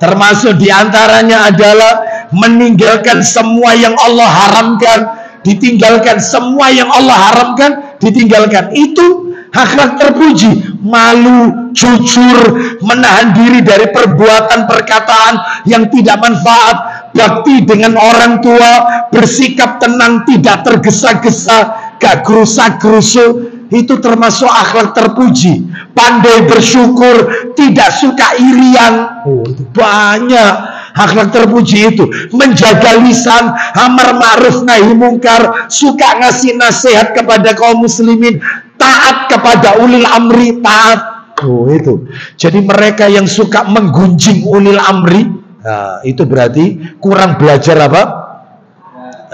Termasuk diantaranya adalah meninggalkan semua yang Allah haramkan, ditinggalkan semua yang Allah haramkan, ditinggalkan. Itu akhlak terpuji, malu, jujur, menahan diri dari perbuatan perkataan yang tidak manfaat, bakti dengan orang tua, bersikap tenang, tidak tergesa-gesa, gak gerusak-gerusuk. Itu termasuk akhlak terpuji. Pandai bersyukur, tidak suka irian. Oh, itu banyak akhlak terpuji itu. Menjaga lisan, amar ma'ruf nahi mungkar, suka ngasih nasihat kepada kaum muslimin, taat kepada ulil amri, taat. Oh itu. Jadi mereka yang suka menggunjing ulil amri, nah, itu berarti kurang belajar apa?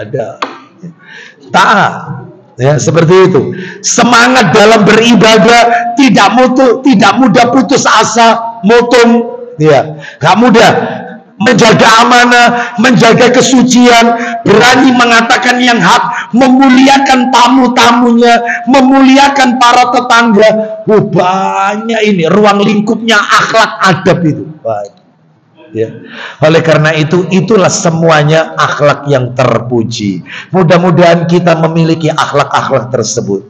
Ada taat. Ya, seperti itu. Semangat dalam beribadah, tidak mudah putus asa, mutung, ya, gak mudah. Menjaga amanah, menjaga kesucian, berani mengatakan yang hak, memuliakan tamu-tamunya, memuliakan para tetangga. Oh, banyak ini ruang lingkupnya akhlak adab itu. Baik. Ya. Oleh karena itu, itulah semuanya akhlak yang terpuji. Mudah-mudahan kita memiliki akhlak-akhlak tersebut.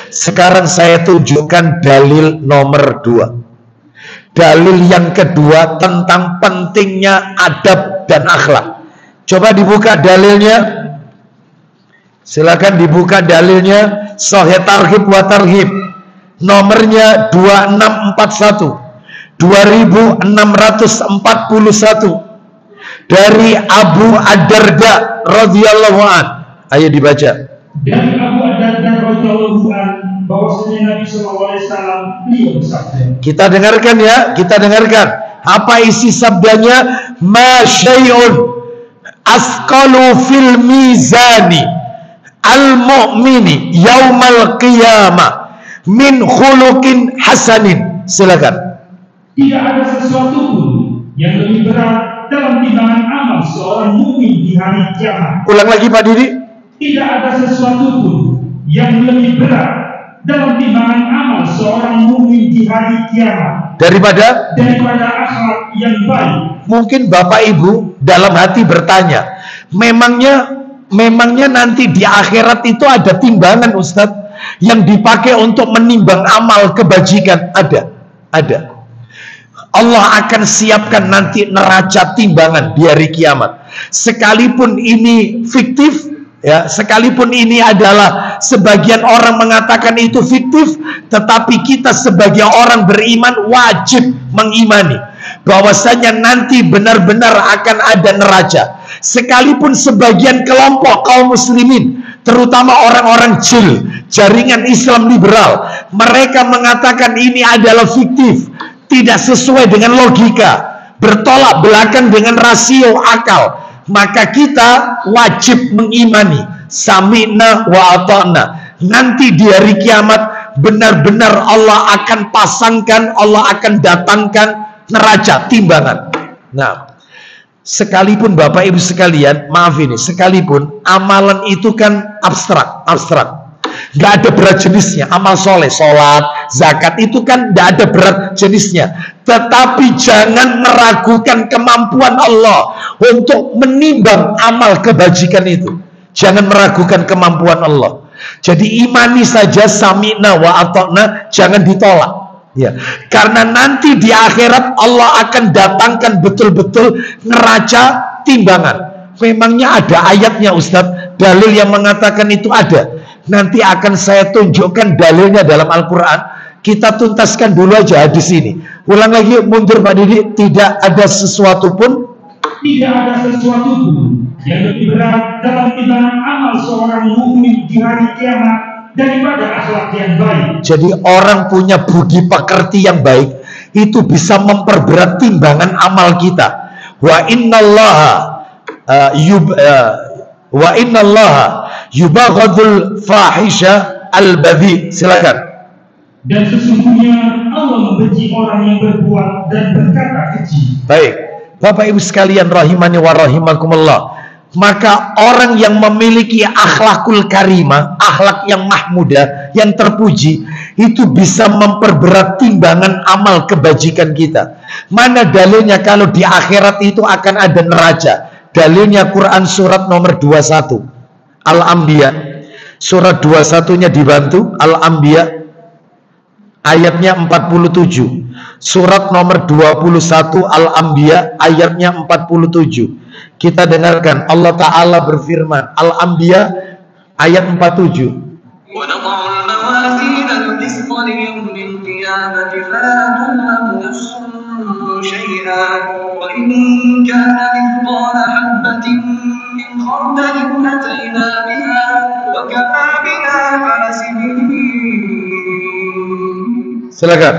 Sekarang saya tunjukkan dalil nomor 2. Dalil yang kedua tentang pentingnya adab dan akhlak. Coba dibuka dalilnya. Silakan dibuka dalilnya. Sahih Targhib wa Tarhib. Nomornya 2641. 2641 dari Abu Ad-Darda radhiyallahu an. Ayo dibaca. Dari Abu Ad-Darda radhiyallahu an bahwasanya Nabi sallallahu alaihi wasallam beliau bersabda. Kita dengarkan ya, kita dengarkan. Apa isi sabdanya? Ma syai'un asqalu fil mizani al-mu'mini yaumal qiyamah min khuluqin hasanin. Silakan. Tidak ada sesuatu pun yang lebih berat dalam timbangan amal seorang mukmin di hari kiamat. Ulang lagi Pak Didi. Tidak ada sesuatu pun yang lebih berat dalam timbangan amal seorang mukmin di hari kiamat daripada akhlak yang baik. Mungkin Bapak Ibu dalam hati bertanya, memangnya nanti di akhirat itu ada timbangan Ustadz yang dipakai untuk menimbang amal kebajikan? Ada. Allah akan siapkan nanti neraca timbangan di hari kiamat. Sekalipun ini fiktif, ya, sekalipun ini adalah sebagian orang mengatakan itu fiktif, tetapi kita sebagai orang beriman wajib mengimani bahwasanya nanti benar-benar akan ada neraca. Sekalipun sebagian kelompok kaum muslimin, terutama orang-orang jil, jaringan Islam liberal, mereka mengatakan ini adalah fiktif, tidak sesuai dengan logika, bertolak belakang dengan rasio akal, maka kita wajib mengimani sami'na wa ata'na. Nanti di hari kiamat benar-benar Allah akan pasangkan, Allah akan datangkan neraca timbangan. Nah, sekalipun Bapak Ibu sekalian, maaf ini, sekalipun amalan itu kan abstrak. nggak ada berat jenisnya. Amal soleh, sholat, zakat itu kan nggak ada berat jenisnya. Tetapi jangan meragukan kemampuan Allah untuk menimbang amal kebajikan itu. Jangan meragukan kemampuan Allah. Jadi imani saja, sami'na wa ata'na, jangan ditolak. Ya, karena nanti di akhirat Allah akan datangkan betul-betul neraca timbangan. Memangnya ada ayatnya Ustadz, dalil yang mengatakan itu ada. Nanti akan saya tunjukkan dalilnya dalam Al-Quran. Kita tuntaskan dulu aja di sini. Ulang lagi, mundur Pak Didi. Tidak ada sesuatu pun, tidak ada sesuatu pun yang lebih berat dalam timbangan amal seorang mukmin di hari kiamat daripada akhlak yang baik. Jadi orang punya budi pekerti yang baik itu bisa memperberat timbangan amal kita. Wa innallaha yubaghadul fahisha al-badhi. Silakan. Dan sesungguhnya Allah membenci orang yang berbuat dan berkata keji. Baik, Bapak Ibu sekalian rahimani wa rahimakumullah. Maka orang yang memiliki akhlakul karimah, akhlak yang mahmudah, yang terpuji, itu bisa memperberat timbangan amal kebajikan kita. Mana dalilnya kalau di akhirat itu akan ada neraca? Dalilnya Quran surat nomor 21 Al-Anbiya, surat 21-nya dibantu, Al-Anbiya ayatnya 47. Surat nomor 21 Al-Anbiya ayatnya 47. Kita dengarkan Allah Ta'ala berfirman, Al-Anbiya ayat 47. Silakan.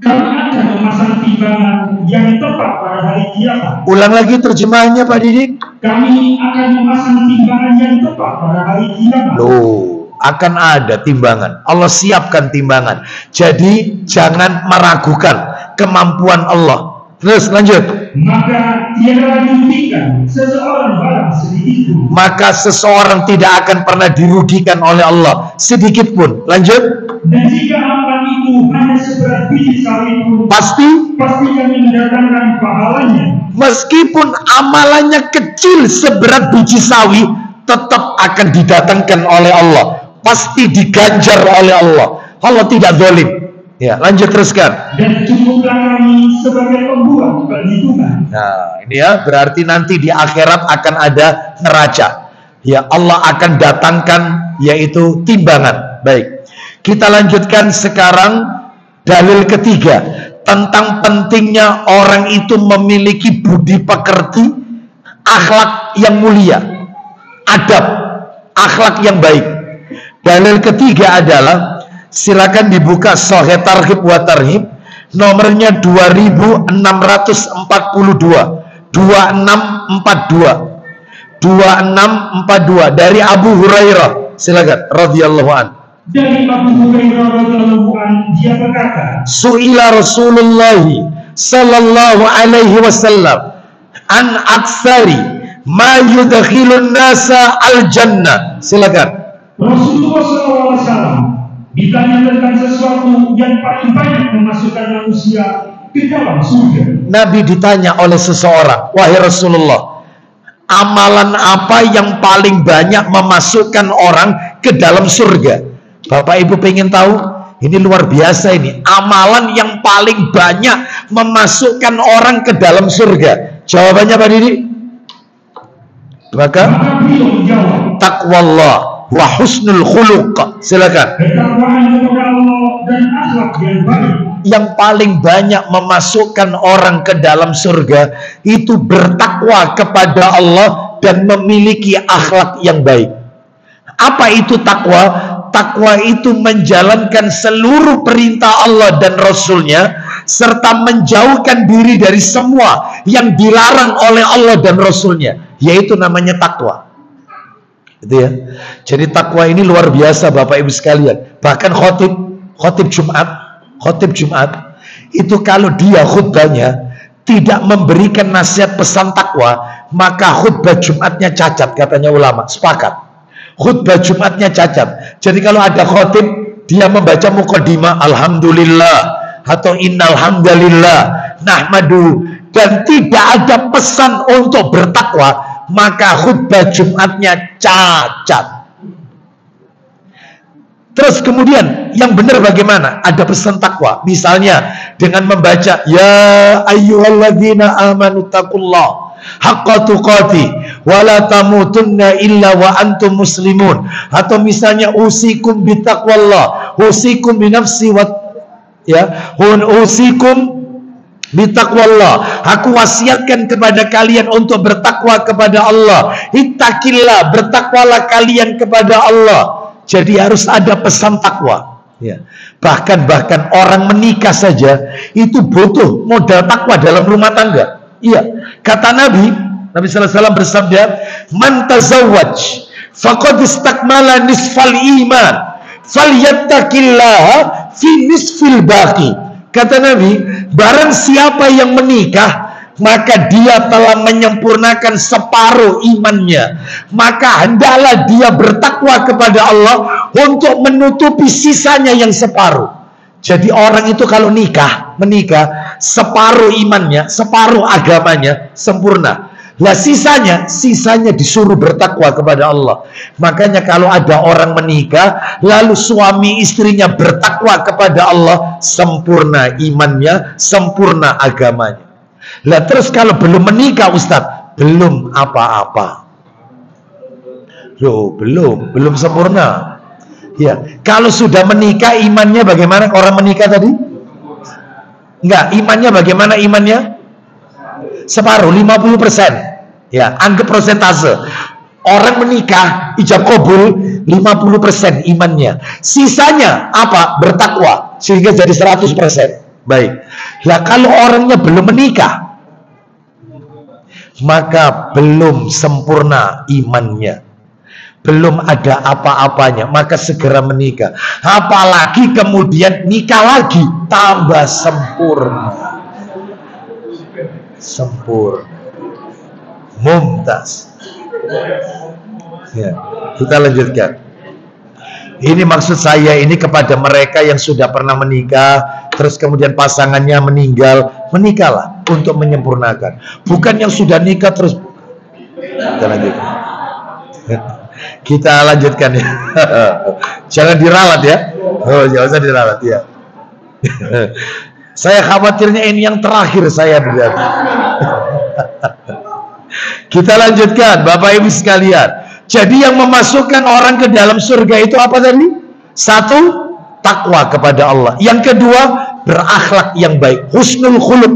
Kami akan memasang timbangan yang tepat pada hari kiamat. Ulang lagi terjemahannya Pak Didik. Kami akan memasang timbangan yang tepat pada hari kiamat. Loh, akan ada timbangan. Allah siapkan timbangan. Jadi jangan meragukan kemampuan Allah. Terus lanjut. Maka tiada dirugikan seseorang barang sedikit pun. Maka seseorang tidak akan pernah dirugikan oleh Allah sedikit pun. Lanjut. Dan jika amalan itu hanya seberat biji sawi pun, pasti kami mendatangkan pahalanya. Meskipun amalannya kecil seberat biji sawi, tetap akan didatangkan oleh Allah. Pasti diganjar oleh Allah. Allah tidak zalim. Ya, lanjut teruskan. Dan cukuplah kami sebagai pembuat perhitungan. Nah, ini ya, berarti nanti di akhirat akan ada neraca. Ya, Allah akan datangkan yaitu timbangan. Baik. Kita lanjutkan sekarang dalil ketiga tentang pentingnya orang itu memiliki budi pekerti, akhlak yang mulia, adab, akhlak yang baik. Dalil ketiga adalah, silakan dibuka Sahih Targhib wa Tarhib, nomornya 2642 2642 dari Abu Hurairah. Silakan, radhiyallahu an. Dari Abu Hurairah radhiyallahu an, dia berkata, Su'ila Rasulullah sallallahu alaihi wasallam an aksari ma yudkhilun nasa al jannah. Silakan. Rasulullah SAW ditanya tentang sesuatu yang paling banyak memasukkan manusia ke dalam surga. Nabi ditanya oleh seseorang, wahai Rasulullah, amalan apa yang paling banyak memasukkan orang ke dalam surga? Bapak Ibu pengen tahu? Ini luar biasa ini. Amalan yang paling banyak memasukkan orang ke dalam surga. Jawabannya Pak Didi? Maka taqwallah wa husnul khuluq. Silakan. Yang paling banyak memasukkan orang ke dalam surga itu bertakwa kepada Allah dan memiliki akhlak yang baik. Apa itu takwa? Takwa itu menjalankan seluruh perintah Allah dan Rasulnya, serta menjauhkan diri dari semua yang dilarang oleh Allah dan Rasulnya, yaitu namanya takwa. Itu ya. Jadi takwa ini luar biasa Bapak Ibu sekalian. Bahkan khotib Jumat itu kalau dia khutbahnya tidak memberikan nasihat pesan takwa, maka khutbah Jumatnya cacat, katanya ulama. Sepakat. khutbah Jumatnya cacat. Jadi kalau ada khotib, dia membaca muqaddimah alhamdulillah atau innal hamdalillah nahmadu, dan tidak ada pesan untuk bertakwa, maka khutbah Jumatnya cacat. Terus kemudian yang benar bagaimana? Ada pesan takwa. Misalnya dengan membaca ya ayyuhalladzina amanu taqullah haqqa tuqati wa la tamutunna illa wa antum muslimun, atau misalnya usikum bitaqwallah, usikum binafsi wa ya usikum bitaqwallah, aku wasiatkan kepada kalian untuk bertakwa kepada Allah. Ittaqillah, bertakwalah kalian kepada Allah. Jadi harus ada pesan takwa. Ya. Bahkan orang menikah saja itu butuh modal takwa dalam rumah tangga. Iya. Kata Nabi sallallahu alaihi wasallam bersabda, "Man tazawwaj faqad istakmala nisfal iman, falyattaqillaha fi nisfil baqi." Kata Nabi, barang siapa yang menikah, maka dia telah menyempurnakan separuh imannya. Maka hendaklah dia bertakwa kepada Allah untuk menutupi sisanya yang separuh. Jadi orang itu kalau menikah, separuh imannya, separuh agamanya sempurna. Lah sisanya disuruh bertakwa kepada Allah. Makanya kalau ada orang menikah, lalu suami istrinya bertakwa kepada Allah, sempurna imannya, sempurna agamanya. Lah terus kalau belum menikah Ustadz, belum apa-apa. Loh, belum sempurna. Ya, kalau sudah menikah imannya bagaimana? Orang menikah tadi? Enggak, imannya bagaimana imannya? Separuh, 50%. Ya, anggap persentase. Orang menikah ijab kabul 50% imannya. Sisanya apa? Bertakwa sehingga jadi 100%. Baik. Lah kalau orangnya belum menikah, maka belum sempurna imannya, belum ada apa-apanya, maka segera menikah. Apalagi kemudian nikah lagi, tambah sempurna, mumtaz. Ya, kita lanjutkan. Ini maksud saya ini kepada mereka yang sudah pernah menikah, terus kemudian pasangannya meninggal, menikahlah untuk menyempurnakan. Bukan yang sudah nikah terus. Kita lanjutkan. Kita lanjutkan ya. Jangan diralat ya. Oh, jangan usah diralat ya. Saya khawatirnya ini yang terakhir saya berarti. Kita lanjutkan, Bapak Ibu sekalian. Jadi yang memasukkan orang ke dalam surga itu apa tadi? Satu, takwa kepada Allah. Yang kedua, berakhlak yang baik, husnul khuluq.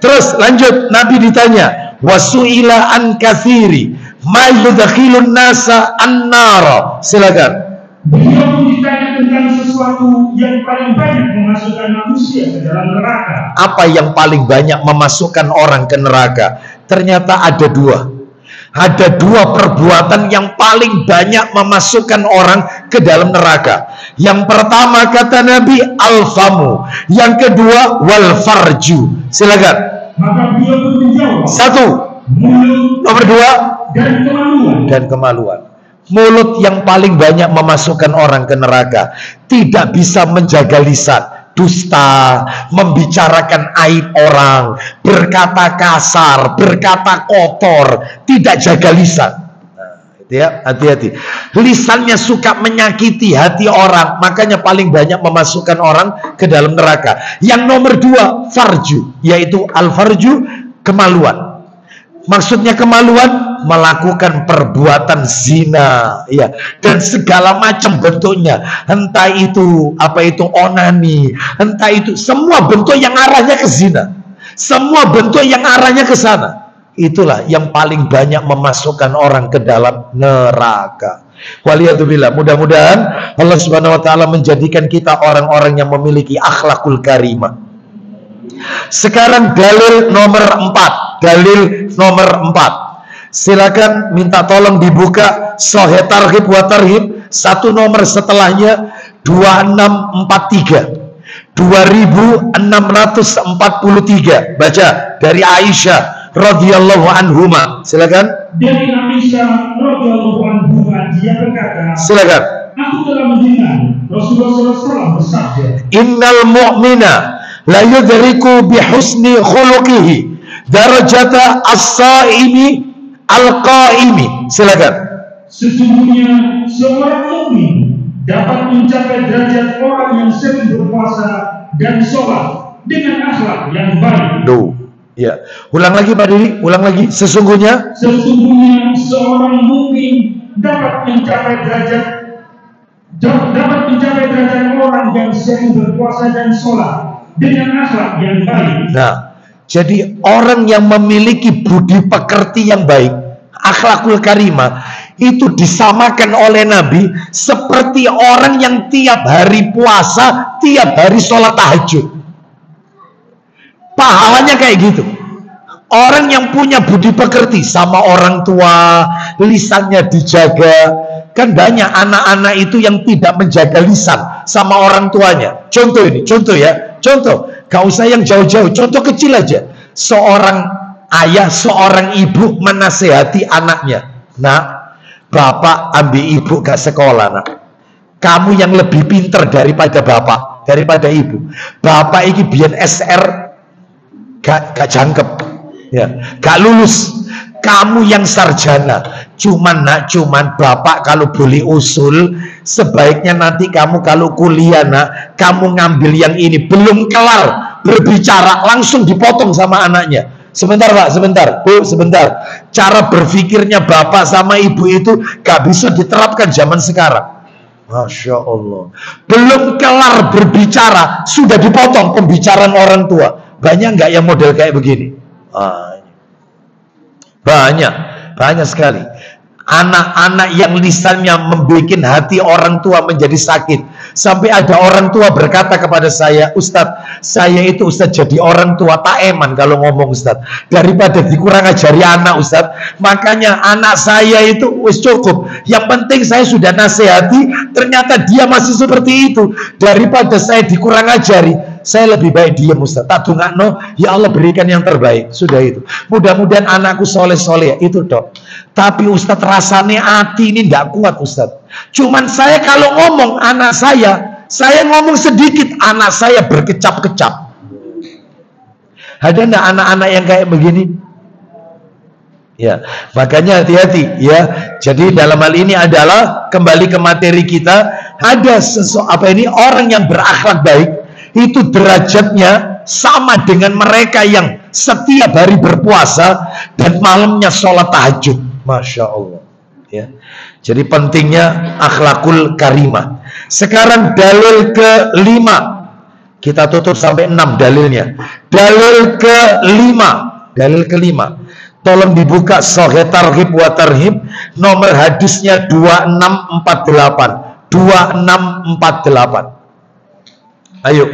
Terus lanjut, Nabi ditanya, wasu'ila an katsiri ma yudkhilun nasa an-nar. Silakan. Beliau pun ditanya tentang sesuatu yang paling banyak memasukkan manusia ke dalam neraka. Apa yang paling banyak memasukkan orang ke neraka? Ternyata ada dua. Ada dua perbuatan yang paling banyak memasukkan orang ke dalam neraka. Yang pertama kata Nabi, al-famu. Yang kedua, wal-farju. Silakan. Maka beliau pun menjawab, satu, mulut. Nomor dua, dan kemaluan. Mulut yang paling banyak memasukkan orang ke neraka. Tidak bisa menjaga lisan, dusta, membicarakan aib orang, berkata kasar, berkata kotor, tidak jaga lisan. Nah, itu ya, hati-hati. Lisannya suka menyakiti hati orang, makanya paling banyak memasukkan orang ke dalam neraka. Yang nomor dua, farju, yaitu al-farju, kemaluan. Maksudnya kemaluan, melakukan perbuatan zina, ya, dan segala macam bentuknya, entah itu onani, entah itu semua bentuk yang arahnya ke zina, semua bentuk yang arahnya ke sana. Itulah yang paling banyak memasukkan orang ke dalam neraka. Waliyadzubillah. Mudah-mudahan Allah Subhanahu wa taala menjadikan kita orang-orang yang memiliki akhlakul karimah. Sekarang dalil nomor 4. Dalil nomor 4. Silakan minta tolong dibuka Sahih Targhib wa Tarhib, satu nomor setelahnya 2643. 2643. Baca dari Aisyah radhiyallahu anhuma. Silakan. Dari Aisyah radhiyallahu anha dia berkata, Silakan. aku telah mendengar Rasulullah SAW bersabda, Innal mu'mina la yudriku bihusni khuluqihi darajata as-saimi al-qaimi. Silakan. sesungguhnya seorang mukmin dapat mencapai derajat orang yang sering berpuasa dan sholat dengan akhlak yang baik. Duh. Ya. Ulang lagi Pak Diri, ulang lagi. Sesungguhnya Seorang mukmin dapat mencapai derajat orang yang sering berpuasa dan sholat dengan akhlak yang baik. Nah, jadi orang yang memiliki budi pekerti yang baik, akhlakul karimah, itu disamakan oleh Nabi seperti orang yang tiap hari puasa, tiap hari sholat tahajud. Pahalanya kayak gitu. Orang yang punya budi pekerti sama orang tua, lisannya dijaga. Kan banyak anak-anak itu yang tidak menjaga lisan sama orang tuanya. Contoh ini, contoh ya. Contoh, gak usah yang jauh-jauh, contoh kecil aja. Seorang ayah, seorang ibu menasehati anaknya. Nak, bapak ambil ibu ke sekolah, nak. Kamu yang lebih pinter daripada bapak, daripada ibu. Bapak ini biar SR gak jangkep, ya, gak lulus. Kamu yang sarjana. Cuman nak, cuman bapak kalau boleh usul, sebaiknya nanti kamu kalau kuliah nak, kamu ngambil yang ini. Belum kelar berbicara langsung dipotong sama anaknya. Sebentar Pak, sebentar Bu, sebentar. Cara berpikirnya bapak sama ibu itu gak bisa diterapkan zaman sekarang. Masya Allah. Belum kelar berbicara sudah dipotong pembicaraan orang tua. Banyak nggak yang model kayak begini? Banyak sekali. Anak-anak yang lisannya membuat hati orang tua menjadi sakit. Sampai ada orang tua berkata kepada saya, Ustadz, saya itu Ustadz jadi orang tua tak eman kalau ngomong Ustadz. Daripada dikurang ajari anak Ustadz. Makanya anak saya itu wis cukup. Yang penting saya sudah nasihati, ternyata dia masih seperti itu. Daripada saya dikurang ajari, saya lebih baik diam Ustadz. Tak dungakno, ya Allah berikan yang terbaik. Sudah itu. Mudah-mudahan anakku soleh-soleh, itu dok. Tapi Ustadz rasanya hati ini tidak kuat Ustadz. Cuman saya kalau ngomong anak saya ngomong sedikit, anak saya berkecap-kecap. Ada enggak anak-anak yang kayak begini? Ya, makanya hati-hati ya. Jadi dalam hal ini adalah kembali ke materi kita, ada orang yang berakhlak baik itu derajatnya sama dengan mereka yang setiap hari berpuasa dan malamnya sholat tahajud. Masya Allah ya. Jadi pentingnya akhlakul karimah. Sekarang dalil ke-5. Kita tutup sampai 6 dalilnya. Dalil ke-5. Tolong dibuka Sahih Targhib wa Tarhib, nomor hadisnya 2648. 2648. Ayo.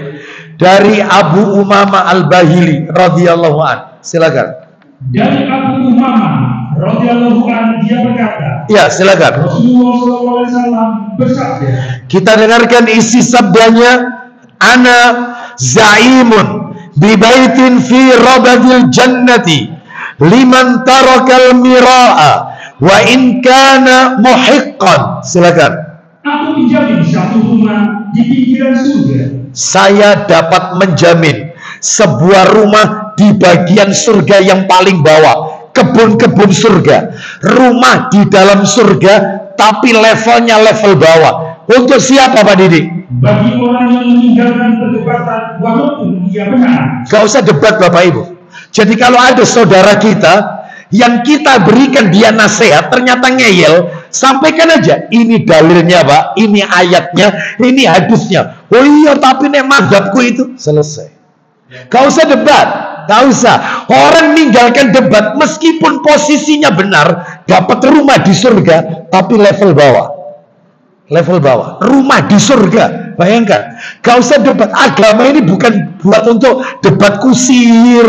Dari Abu Umamah Al-Bahili radhiyallahu an. Silakan. Dari Abu Umamah radhiyallahu an dia berkata, ya silakan. Rasulullah SAW bersabda, kita dengarkan isi sabdanya. Ana zaimun bi baitin fi rabadil jannati liman tarakal mira'a wa in kana muhiqqan. Silakan. Aku menjamin satu rumah di pinggiran surga. Saya dapat menjamin sebuah rumah di bagian surga yang paling bawah, kebun-kebun surga, rumah di dalam surga tapi levelnya level bawah. Untuk siapa Pak Didi? Bagi orang yang meninggalkan perdebatan walaupun ia benar. Gak usah debat Bapak Ibu. Jadi kalau ada saudara kita yang kita berikan dia nasihat ternyata ngeyel, sampaikan aja, ini dalilnya Pak, ini ayatnya, ini hadisnya. Oh iya tapi nek mazhabku itu, selesai. Gak usah debat, gak usah. Orang meninggalkan debat meskipun posisinya benar, dapat rumah di surga tapi level bawah. Level bawah, rumah di surga. Bayangkan, gak usah debat. Agama ini bukan buat untuk debat kusir,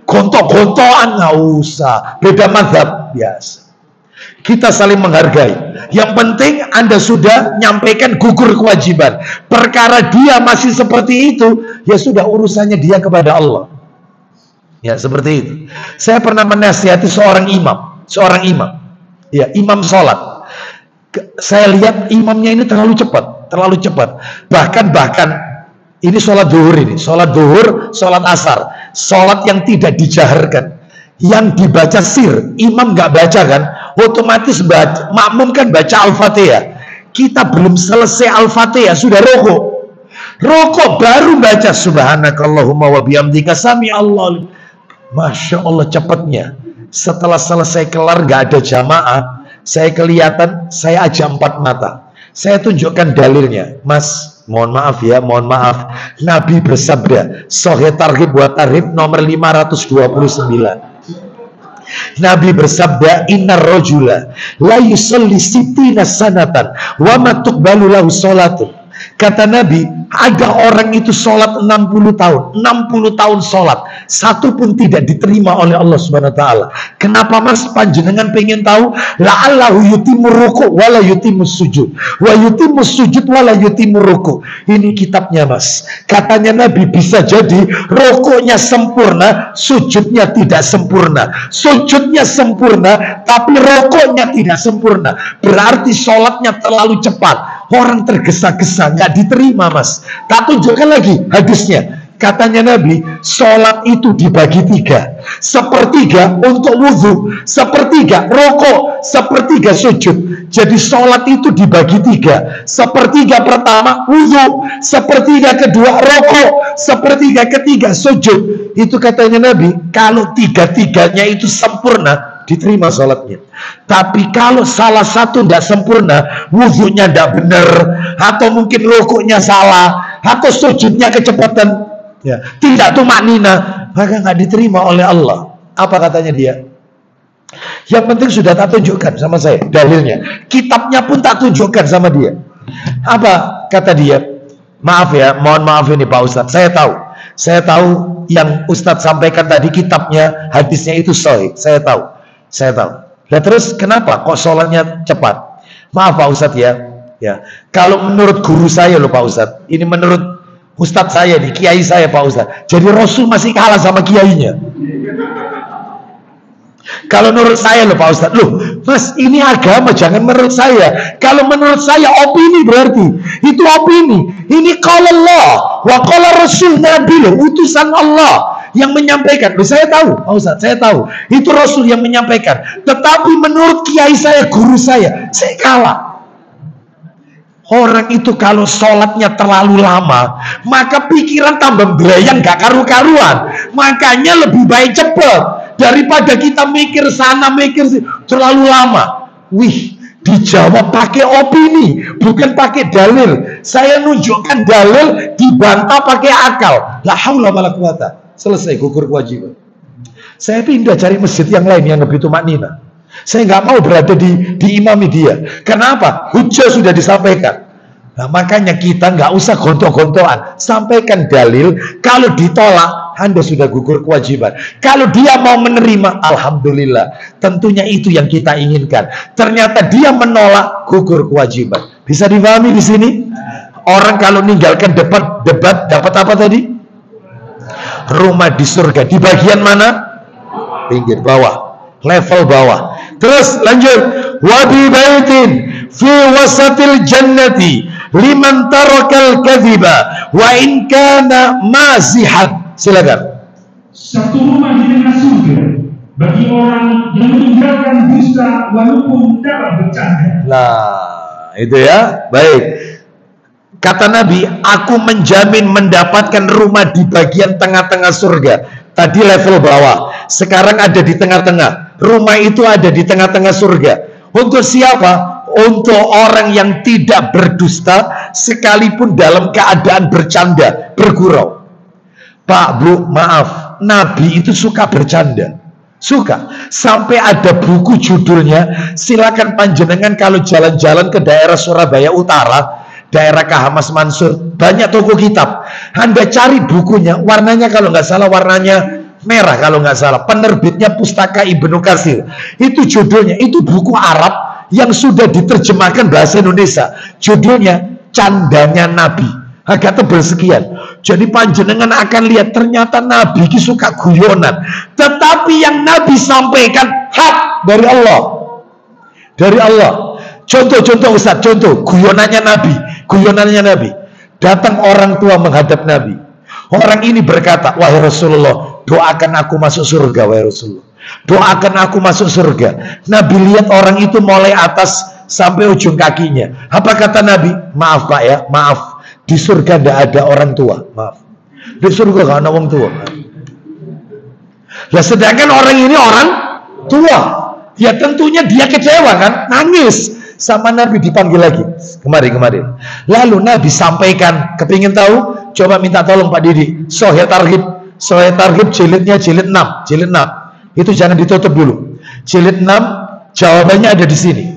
gontok-gontokan, gak usah. Beda mazhab, biasa. Kita saling menghargai. Yang penting Anda sudah nyampaikan gugur kewajiban. Perkara dia masih seperti itu, ya sudah urusannya dia kepada Allah. Ya, seperti itu. Saya pernah menasihati seorang imam, ya, imam sholat. Saya lihat imamnya ini terlalu cepat. Bahkan ini sholat duhur, sholat asar, sholat yang tidak dijaharkan, yang dibaca sir, imam nggak baca kan, otomatis makmum kan baca Al-Fatihah. Kita belum selesai Al-Fatihah sudah rokok baru baca subhanakallahumma wa bihamdika sami Allah. Masya Allah cepatnya. Setelah selesai kelar gak ada jamaah, saya kelihatan, saya aja 4 mata. Saya tunjukkan dalilnya. Mas, mohon maaf. Nabi bersabda, Sahih Targhib wa Tarhib nomor 529. Nabi bersabda, innar rajula la yusalli sittina sanatan wa ma tuqbalu lahu salatun. Kata Nabi, ada orang itu sholat 60 tahun sholat, satu pun tidak diterima oleh Allah Subhanahu wa taala. Kenapa Mas? Panjenengan pengen tahu? La'allahu yutimmu ruku' wala yutimmu sujud, wa yutimmu sujud wala yutimmu ruku'. Ini kitabnya Mas. Katanya Nabi, bisa jadi rukuknya sempurna, sujudnya tidak sempurna. Sujudnya sempurna, tapi rukuknya tidak sempurna. Berarti sholatnya terlalu cepat. Orang tergesa-gesa, nggak diterima Mas. Tak tunjukkan lagi hadisnya. Katanya Nabi, sholat itu dibagi 3. Sepertiga untuk wudhu, sepertiga rokok, sepertiga sujud. Jadi sholat itu dibagi 3. Sepertiga pertama wudhu, sepertiga kedua rokok, sepertiga ketiga sujud. Itu katanya Nabi, kalau 3-3-nya itu sempurna, diterima sholatnya. Tapi kalau salah satu tidak sempurna, wudhunya tidak benar, atau mungkin rukuknya salah, atau sujudnya kecepatan, ya, tidak tumaknina, maka nggak diterima oleh Allah. Apa katanya dia? Yang penting sudah tak tunjukkan sama saya dalilnya, kitabnya pun tak tunjukkan sama dia. Apa kata dia? Maaf ya, mohon maaf ini Pak Ustadz, saya tahu yang Ustadz sampaikan tadi kitabnya, hadisnya itu sahih, saya tahu. Nah terus kenapa kok sholatnya cepat? Maaf Pak Ustadz ya. Kalau menurut guru saya loh Pak Ustadz, ini menurut Ustadz saya nih, kiai saya Pak Ustadz. Jadi Rasul masih kalah sama kiainya. Kalau menurut saya loh Pak Ustadz, loh Mas ini agama, jangan menurut saya. Kalau menurut saya opini, berarti itu opini. Ini qala Allah wa qala Rasul, Nabi loh, utusan Allah yang menyampaikan. Loh, saya tahu Pak Ustadz, saya tahu itu Rasul yang menyampaikan. Tetapi menurut kiai saya, guru saya kalah. Orang itu kalau sholatnya terlalu lama, maka pikiran tambah belayang gak karu-karuan. Makanya lebih baik cepat daripada kita mikir sana mikir sini terlalu lama. Wih, dijawab pakai opini, bukan pakai dalil. Saya nunjukkan dalil, dibantah pakai akal. La haula wala quwata. Selesai, gugur kewajiban. Saya pindah cari masjid yang lain yang lebih tumaknina. Saya nggak mau berada di imami dia. Kenapa? Hujjah sudah disampaikan. Nah, makanya kita nggak usah gontok-gontokan. Sampaikan dalil. Kalau ditolak, Anda sudah gugur kewajiban. Kalau dia mau menerima, alhamdulillah. Tentunya itu yang kita inginkan. Ternyata dia menolak, gugur kewajiban. Bisa dipahami di sini? Orang kalau meninggalkan debat dapat apa tadi? Rumah di surga. Di bagian mana? Pinggir bawah, level bawah. Terus lanjut, wabi baitin fi wasatil jannati liman tarakal kadhiba wa in kana mazihan. Silakan. Satu rumah di tengah surga bagi orang yang meninggalkan dusta walaupun dapat bercanda. Nah, itu ya. Baik. Kata Nabi, aku menjamin mendapatkan rumah di bagian tengah-tengah surga. Tadi level bawah, sekarang ada di tengah-tengah. Rumah itu ada di tengah-tengah surga. Untuk siapa? Untuk orang yang tidak berdusta, sekalipun dalam keadaan bercanda, bergurau. Pak, Bu, maaf, Nabi itu suka bercanda. Suka. Sampai ada buku judulnya, silakan panjenengan kalau jalan-jalan ke daerah Surabaya Utara, daerah Kahamas Mansur, banyak toko kitab. Anda cari bukunya, warnanya kalau nggak salah warnanya merah kalau nggak salah. Penerbitnya Pustaka Ibnu Katsir. Itu judulnya, itu buku Arab yang sudah diterjemahkan bahasa Indonesia. Judulnya Candanya Nabi. Agak tebal sekian. Jadi panjenengan akan lihat ternyata Nabi ki suka guyonan. Tetapi yang Nabi sampaikan hak dari Allah. Dari Allah. Contoh Ustaz, contoh guyonannya Nabi. Datang orang tua menghadap Nabi. Orang ini berkata, wahai Rasulullah, doakan aku masuk surga, wahai Rasulullah. Doakan aku masuk surga. Nabi lihat orang itu mulai atas sampai ujung kakinya. Apa kata Nabi? Maaf Pak ya, maaf. Di surga tidak ada orang tua. Maaf. Di surga gak ada orang tua. Ya sedangkan orang ini orang tua. Ya tentunya dia kecewa kan, nangis. Sama Nabi dipanggil lagi kemarin. Lalu Nabi sampaikan, kepingin tahu? Coba minta tolong Pak Didi. Sahih Targhib jilidnya jilid 6. Itu jangan ditutup dulu. Jilid 6, jawabannya ada di sini.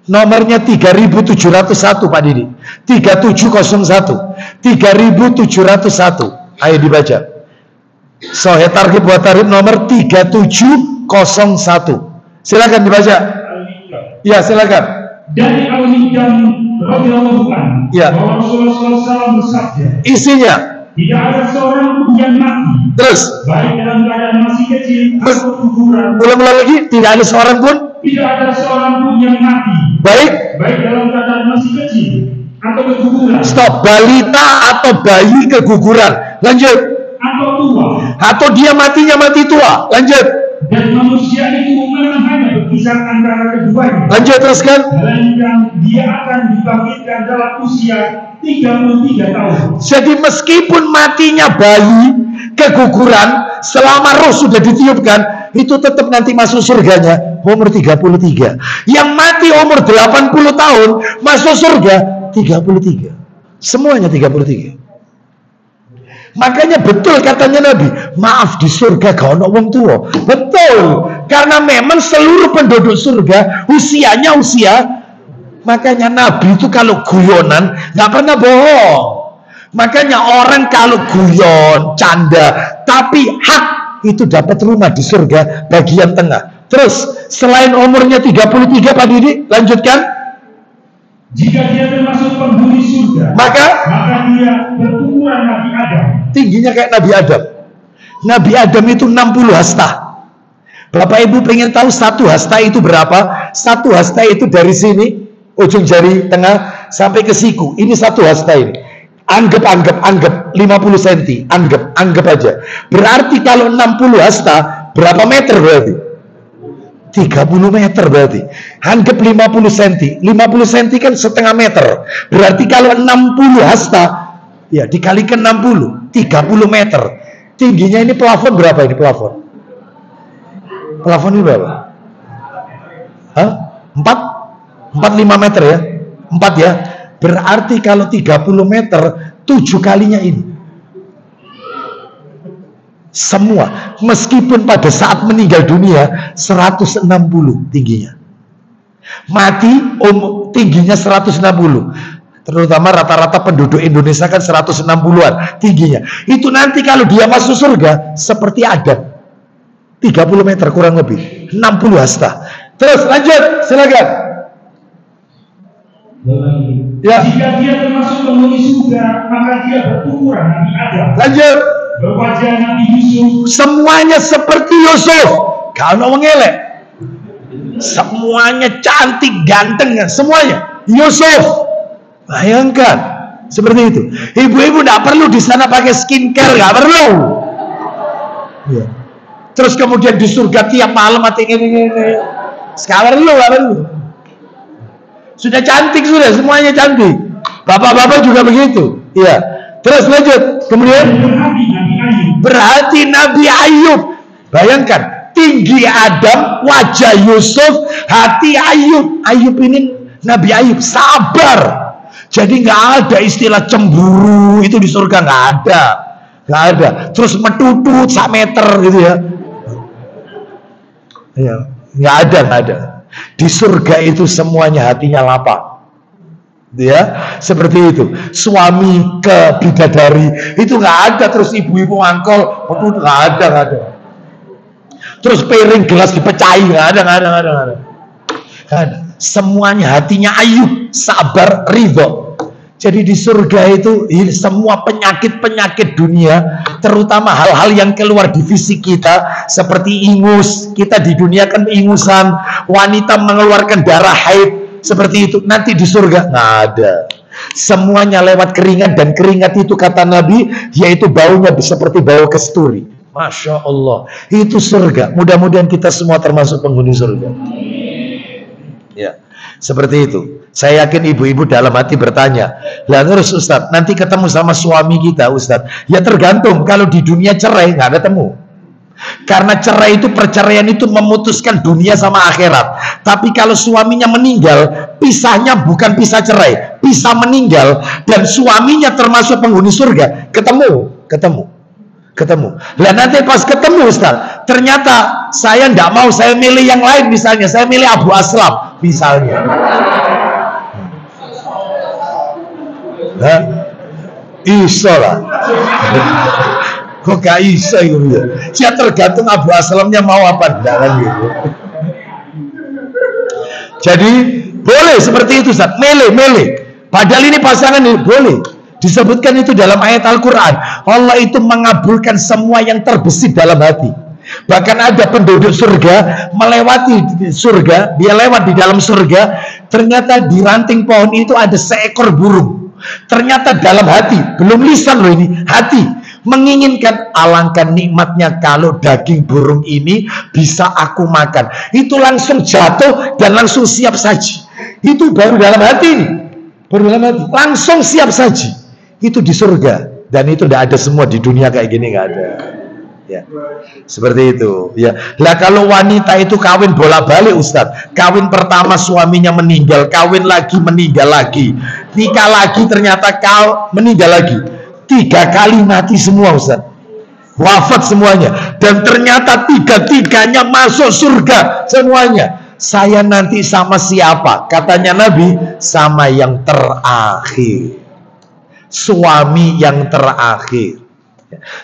Nomornya 3701 Pak Didi. 3701. 3701. Ayo dibaca. Sahih Targhib wa Tarhib nomor 3701. Silakan dibaca. Ya, silakan. Dari Al-Hikam radhiyallahu anhu, ya. bahwa Rasulullah SAW bersabda, isinya tidak ada seorang pun yang mati, terus baik dalam keadaan masih kecil atau kuburan. Ulang lagi, tidak ada seorang pun yang mati, baik dalam keadaan masih kecil atau keguguran. Stop, balita atau bayi keguguran. Lanjut. Atau tua. Atau dia matinya mati tua. Lanjut. Dan manusia itu memang hanya berkisar antara keduanya. Lanjut, teruskan. Melainkan dia akan dibangkitkan dalam usia 33 tahun. Jadi meskipun matinya bayi keguguran, selama roh sudah ditiupkan, itu tetap nanti masuk surganya umur 33. Yang mati umur 80 tahun masuk surga 33. Semuanya 33. Makanya betul katanya Nabi, maaf di surga gak ada wong tua. Betul, karena memang seluruh penduduk surga usianya usia. Makanya Nabi itu kalau guyonan gak pernah bohong. Makanya orang kalau guyon, canda, tapi hak itu dapat rumah di surga bagian tengah. Terus selain umurnya 33 Pak Didi, lanjutkan. Jika dia termasuk penghuni surga, maka dia berukuran Nabi Adam. Tingginya kayak Nabi Adam. Nabi Adam itu 60 hasta. Bapak Ibu pengen tahu satu hasta itu berapa? Satu hasta itu dari sini, ujung jari tengah sampai ke siku. Ini satu hasta ini. Anggap 50 cm. Anggap aja. Berarti kalau 60 hasta, berapa meter berarti? 30 meter berarti. Anggap 50 cm. 50 cm kan setengah meter. Berarti kalau 60 hasta, ya dikalikan 60, 30 meter. Tingginya ini plafon berapa ini plafon? Plafon ini berapa? Hah? 4? 45 meter ya? 4 ya? Berarti kalau 30 meter, 7 kalinya ini. Semua, meskipun pada saat meninggal dunia 160 tingginya, mati tingginya 160, terutama rata-rata penduduk Indonesia kan 160-an tingginya. Itu nanti kalau dia masuk surga seperti Adam, 30 meter kurang lebih, 60 hasta. Terus lanjut, silakan. Ya. Jika dia termasuk penghuni surga, maka dia berukuran Nabi Adam. Lanjut. Berwajah Nabi Yusuf. Semuanya seperti Yusuf. Kalau mengelek, semuanya cantik, ganteng, semuanya Yusuf. Bayangkan seperti itu. Ibu-ibu tidak perlu di sana pakai skincare, nggak perlu. Ya. Terus kemudian di surga tiap malam mati ini. Sekarang nggak perlu. Sudah cantik sudah, semuanya cantik. Bapak-bapak juga begitu. Iya. Terus lanjut. Kemudian berarti Nabi Ayub. Bayangkan, tinggi Adam, wajah Yusuf, hati Ayub. Ayub ini Nabi Ayub sabar. Jadi nggak ada istilah cemburu itu di surga, nggak ada. Terus metutut 1 meter gitu ya. Ya, nggak ada. Di surga itu semuanya hatinya lapang. Ya, seperti itu. Suami ke bidadari itu nggak ada. Terus ibu-ibu angkol, nggak ada. Terus piring gelas dipecahi, nggak ada. Semuanya hatinya Ayub, sabar, ridho. Jadi di surga itu semua penyakit-penyakit dunia, terutama hal-hal yang keluar di fisik kita, seperti ingus, kita di dunia kan ingusan, wanita mengeluarkan darah haid, seperti itu. Nanti di surga nggak ada. Semuanya lewat keringat, dan keringat itu kata Nabi, yaitu baunya seperti bau kasturi. Masya Allah, itu surga. Mudah-mudahan kita semua termasuk penghuni surga. Ya, seperti itu. Saya yakin ibu-ibu dalam hati bertanya, lah terus Ustadz, nanti ketemu sama suami kita Ustadz. Ya tergantung, kalau di dunia cerai nggak ketemu. Karena cerai itu, perceraian itu memutuskan dunia sama akhirat. Tapi kalau suaminya meninggal, pisahnya bukan pisah cerai, pisah meninggal, dan suaminya termasuk penghuni surga. Ketemu. Lah nanti pas ketemu Ustaz, ternyata saya nggak mau, saya milih yang lain, misalnya saya milih Abu Aslam misalnya. Iso lah. Kok gak iso itu ya? Saya tergantung Abu Aslamnya mau apa enggak kan gitu. Jadi boleh seperti itu Ustaz, milih. Padahal ini pasangan ini boleh. Disebutkan itu dalam ayat Al-Quran. Allah itu mengabulkan semua yang terbesit dalam hati. Bahkan ada penduduk surga melewati surga, dia lewat di dalam surga, ternyata di ranting pohon itu ada seekor burung. Ternyata dalam hati, belum lisan loh ini, hati menginginkan, alangkah nikmatnya kalau daging burung ini bisa aku makan. Itu langsung jatuh dan langsung siap saji. Itu baru dalam hati ini, baru dalam hati, langsung siap saji. Itu di surga, dan itu tidak ada semua di dunia kayak gini, nggak ada. Ya, seperti itu. Ya, lah kalau wanita itu kawin bolak-balik Ustadz, kawin pertama suaminya meninggal, kawin lagi meninggal lagi, nikah lagi ternyata meninggal lagi, 3 kali mati semua Ustadz, wafat semuanya, dan ternyata 3-tiganya masuk surga semuanya. Saya nanti sama siapa? Katanya Nabi, sama yang terakhir, suami yang terakhir.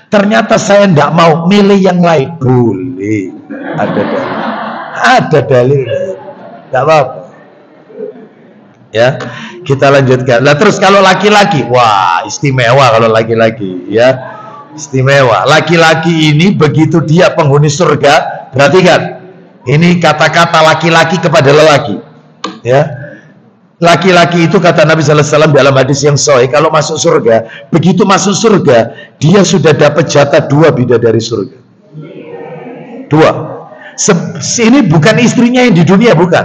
Ternyata saya tidak mau, milih yang lain. Boleh, ada dalil, tidak apa-apa. Ya, kita lanjutkan. Nah terus kalau laki-laki, wah istimewa kalau laki-laki, ya istimewa. Laki-laki ini begitu dia penghuni surga, perhatikan, ini kata-kata laki-laki kepada lelaki, ya. Laki-laki itu kata Nabi Sallallahu Alaihi Wasallam dalam hadis yang sahih, kalau masuk surga, begitu masuk surga, dia sudah dapat jatah 2 bidadari surga. 2. Ini bukan istrinya yang di dunia, bukan.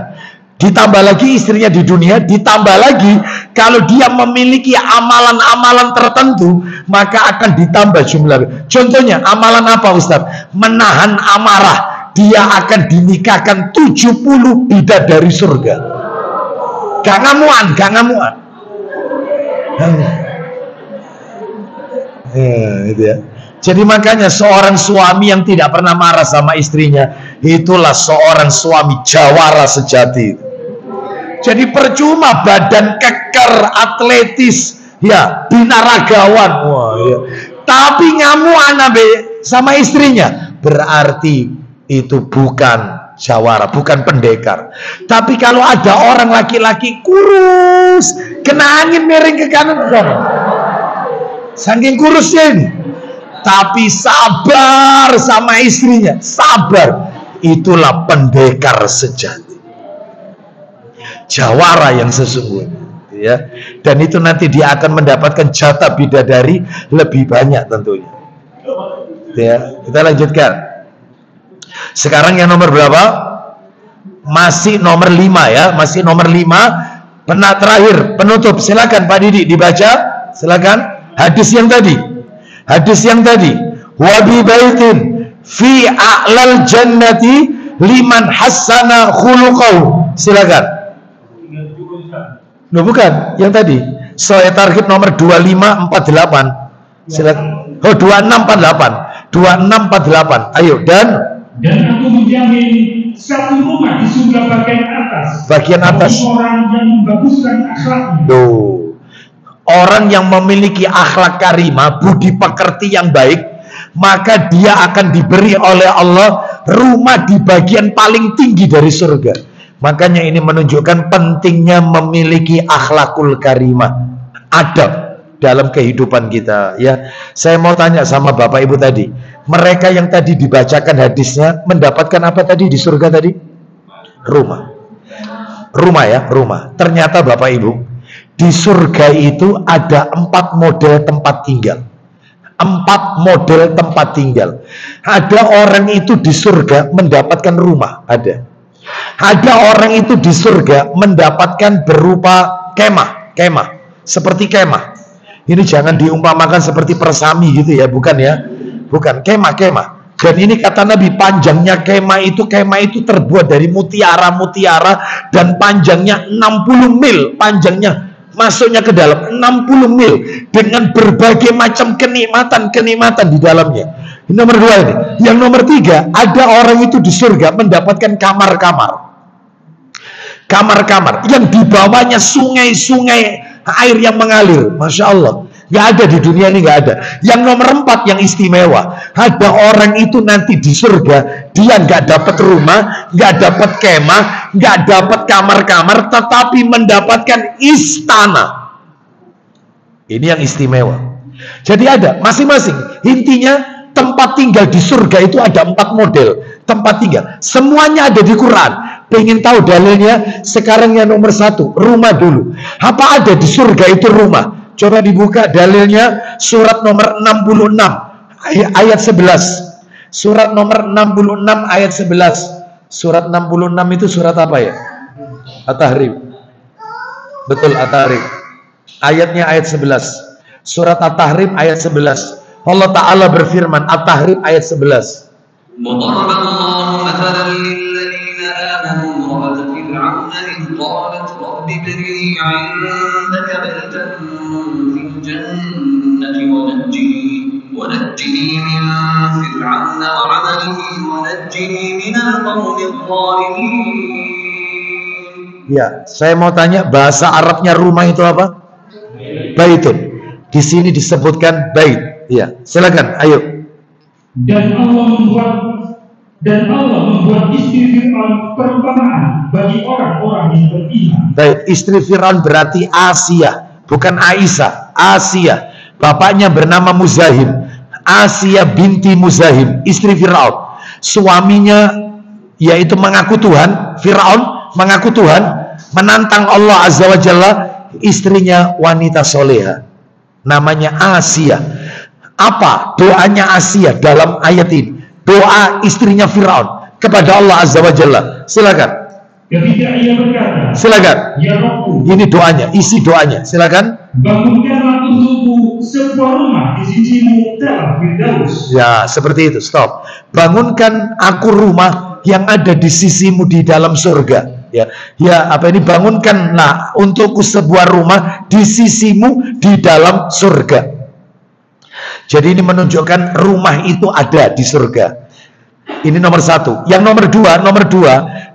Ditambah lagi istrinya di dunia, ditambah lagi kalau dia memiliki amalan-amalan tertentu, maka akan ditambah jumlah. Contohnya, amalan apa Ustaz? Menahan amarah. Dia akan dinikahkan 70 bidadari surga. Gak ngamuan. Itu ya. Jadi makanya seorang suami yang tidak pernah marah sama istrinya, itulah seorang suami jawara sejati. Jadi percuma badan keker, atletis, ya binaragawan, wah, ya. Tapi ngamuan sama istrinya, berarti itu bukan jawara, bukan pendekar. Tapi kalau ada orang laki-laki kurus, kena angin miring ke kanan ke sana, saking kurusnya ini, tapi sabar sama istrinya, sabar, itulah pendekar sejati, jawara yang sesungguhnya, ya. Dan itu nanti dia akan mendapatkan jatah bidadari lebih banyak tentunya, ya. Kita lanjutkan. Sekarang yang nomor berapa? Masih nomor 5 ya, masih nomor 5. Pernah terakhir penutup, silakan Pak Didi dibaca, silakan hadis yang tadi. Wa bi baitin fi a'lal jannati liman hassana khuluqahu. Silakan. Loh bukan, yang tadi. Saya target nomor 2548. Silakan. Oh 2648. 2648. Ayo dan aku menjamin satu rumah di surga bagian atas. Orang yang membaguskan akhlaknya. Orang yang memiliki akhlak karimah, budi pekerti yang baik, maka dia akan diberi oleh Allah rumah di bagian paling tinggi dari surga. Makanya ini menunjukkan pentingnya memiliki akhlakul karimah. adab dalam kehidupan kita, ya. Saya mau tanya sama Bapak Ibu tadi, mereka yang tadi dibacakan hadisnya mendapatkan apa tadi di surga tadi? Rumah ya, rumah. Ternyata Bapak Ibu, di surga itu ada 4 model tempat tinggal. 4 model tempat tinggal. Ada orang itu di surga mendapatkan rumah, ada. Ada orang itu di surga mendapatkan berupa kemah, seperti kemah. Ini jangan diumpamakan seperti persami gitu ya, bukan ya. Bukan, kemah. Dan ini kata Nabi, panjangnya kemah itu terbuat dari mutiara dan panjangnya 60 mil, panjangnya masuknya ke dalam 60 mil dengan berbagai macam kenikmatan di dalamnya. Ini nomor 2 ini. Yang nomor 3, ada orang itu di surga mendapatkan kamar-kamar yang di bawahnya sungai-sungai air yang mengalir. Masya Allah, nggak ada di dunia ini, nggak ada. Yang nomor 4 yang istimewa, ada orang itu nanti di surga, dia nggak dapat rumah, nggak dapat kemah, nggak dapat kamar-kamar, tetapi mendapatkan istana. Ini yang istimewa. Jadi ada masing-masing. Intinya tempat tinggal di surga itu ada 4 model tempat tinggal. Semuanya ada di Quran. Pengen tahu dalilnya? Sekarang yang nomor 1, rumah dulu. Apa ada di surga itu rumah? Coba dibuka dalilnya, surat nomor 66 ayat 11. Surat nomor 66 ayat 11. Surat 66 itu surat apa ya? At-Tahrim. Betul, At-Tahrim. Ayatnya ayat 11. Surat At-Tahrim ayat 11. Allah Ta'ala berfirman, At-Tahrim ayat 11. Ya, saya mau tanya, bahasa Arabnya rumah itu apa? Baitun. Di sini disebutkan bait. Ya, silakan, ayo. Dan Allah membuat istri Fir'aun perumpamaan bagi orang-orang yang beriman. Baik, istri Fir'aun berarti Asia, bukan Aisyah, Asia. Bapaknya bernama Muzahim, Asia binti Muzahim, istri Fir'aun. Suaminya yaitu mengaku Tuhan, Fir'aun mengaku Tuhan, menantang Allah Azza wa Jalla. Istrinya wanita soleha, namanya Asia. Apa doanya Asia dalam ayat ini? Doa istrinya Fir'aun kepada Allah Azza wa Jalla. Silakan. Ketika ia berkata, silakan. Ya Rabbku, ini doanya, isi doanya. Silakan. Bangunkanlah untukku sebuah rumah di sisimu dalam Firdaus. Ya, seperti itu. Stop. Bangunkan aku rumah yang ada di sisimu di dalam surga. Ya, apa ini? Bangunkanlah untukku sebuah rumah di sisimu di dalam surga. Jadi ini menunjukkan rumah itu ada di surga. Ini nomor 1. Yang nomor 2,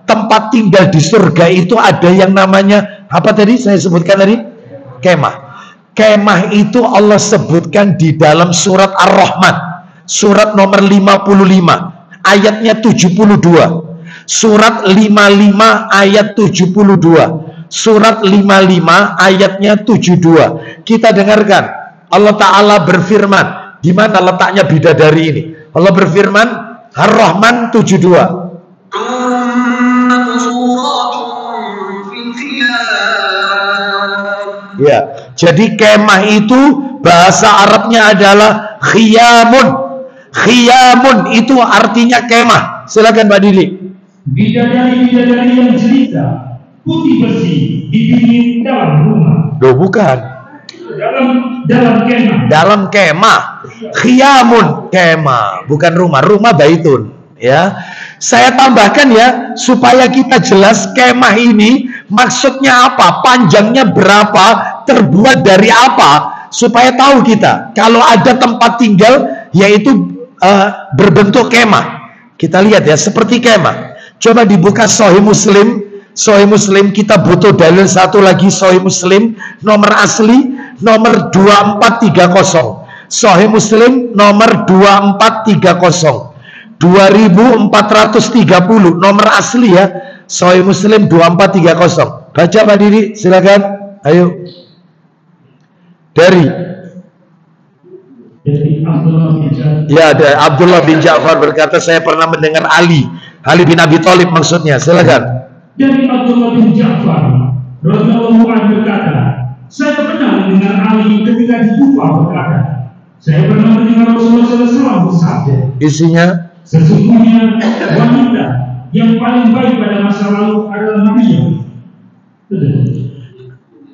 tempat tinggal di surga itu ada yang namanya apa tadi? Saya sebutkan tadi, kemah. Kemah itu Allah sebutkan di dalam surat Ar-Rahman, surat nomor 55, ayatnya 72. Surat 55 ayat 72. Surat 55 ayatnya 72. Kita dengarkan. Allah Ta'ala berfirman, di mana letaknya bidadari ini? Allah berfirman, Ar-Rahman 72. Ya, jadi kemah itu bahasa Arabnya adalah khiyamun. Khiyamun itu artinya kemah. Silakan Mbak Dili. Bidadari-bidadari yang jelita, putih bersih, dibikin dalam rumah. Loh, bukan. Dalam kemah. Khiyamun, kemah, bukan rumah. Rumah baitun, ya. Saya tambahkan ya, supaya kita jelas kemah ini maksudnya apa, panjangnya berapa, terbuat dari apa, supaya tahu kita kalau ada tempat tinggal yaitu berbentuk kemah. Kita lihat ya, seperti kemah. Coba dibuka Sahih Muslim. Sahih Muslim, kita butuh dalil satu lagi. Sahih Muslim nomor asli nomor 2430. Sahih Muslim nomor 2430, 2430 nomor asli ya. Sahih Muslim 2430. Baca Pak Diri, silakan. Ayo. Dari Abdullah bin Ja'far. Ya, ada Abdullah bin Ja'far berkata, saya pernah mendengar Ali bin Abi Thalib maksudnya. Silakan. Dari Abdullah bin Ja'far radhiyallahu anhu berkata, saya pernah mendengar Ali ketika di Kufa berkata, saya pernah mendengar Rasulullah SAW bersabda, Isinya sesungguhnya wanita yang paling baik pada masa lalu adalah Maryam.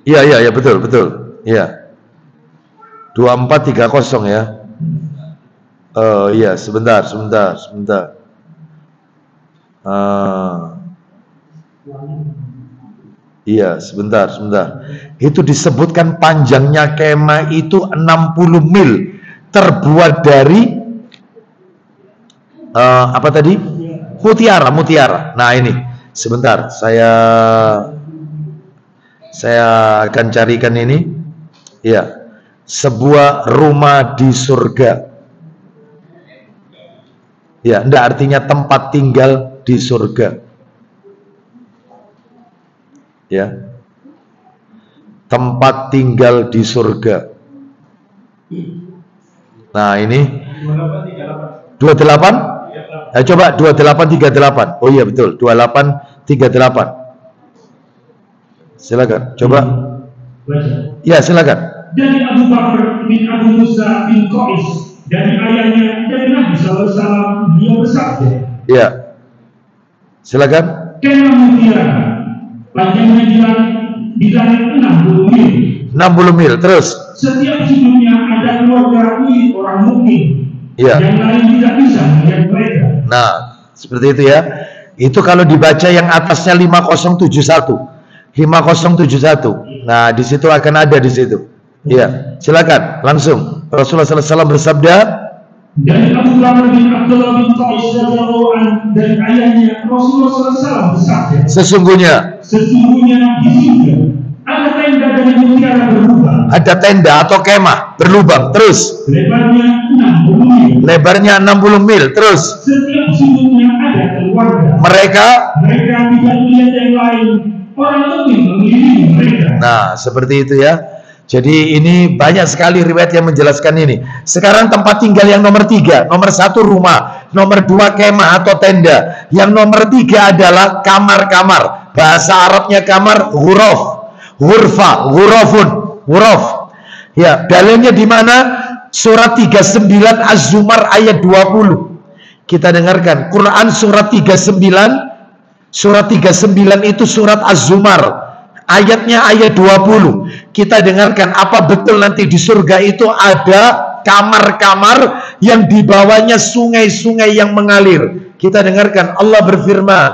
Iya, betul. Iya. 2430 ya. Iya, sebentar. Iya, sebentar. Itu disebutkan panjangnya kemah itu 60 mil, terbuat dari apa tadi? Mutiara. Nah, ini sebentar, saya akan carikan ini. Iya. Sebuah rumah di surga. Ya, enggak, artinya tempat tinggal di surga. Ya. Tempat tinggal di surga. Nah, ini 28? Coba 2838. Oh iya betul, 2838. Silakan, coba. Ya, silakan. Dari Abu Bakar bin Abu Musa bin Qais, dari ayahnya, dari Nabi SAW, dia bersabda. Ya, silakan. Kemah mutiara, panjangnya di langit 60 mil. 60 mil, terus. Setiap sudutnya ada keluarga milik orang mukmin. Ya. Yang lain tidak bisa melihat mereka. Nah, seperti itu ya. Itu kalau dibaca yang atasnya 5071. 5071. Nah, di situ akan ada di situ. Iya, silakan langsung. Rasulullah SAW bersabda, dari Abu Bakar bin Abdullah bin Qais dari ayahnya, Rasulullah SAW bersabda, sesungguhnya di surga ada tenda dari mutiara berlubang. Ada tenda atau kemah berlubang, terus lebarnya 60 mil, terus setiap sudutnya ada keluarga. Mereka tidak melihat yang lain, orang mukmin mengelilingi mereka. Nah, seperti itu ya. Jadi ini banyak sekali riwayat yang menjelaskan ini. Sekarang tempat tinggal yang nomor 3. Nomor 1 rumah, nomor 2 kemah atau tenda. Yang nomor 3 adalah kamar-kamar. Bahasa Arabnya kamar ghuraf, ghurfa, ghuraf. Ya, dalilnya di mana? Surat 39 Az-Zumar ayat 20. Kita dengarkan Quran surat 39. Surat 39 itu surat Az-Zumar. Ayatnya ayat 20. Kita dengarkan, apa betul nanti di surga itu ada kamar-kamar yang di bawahnya sungai-sungai yang mengalir. Kita dengarkan, Allah berfirman,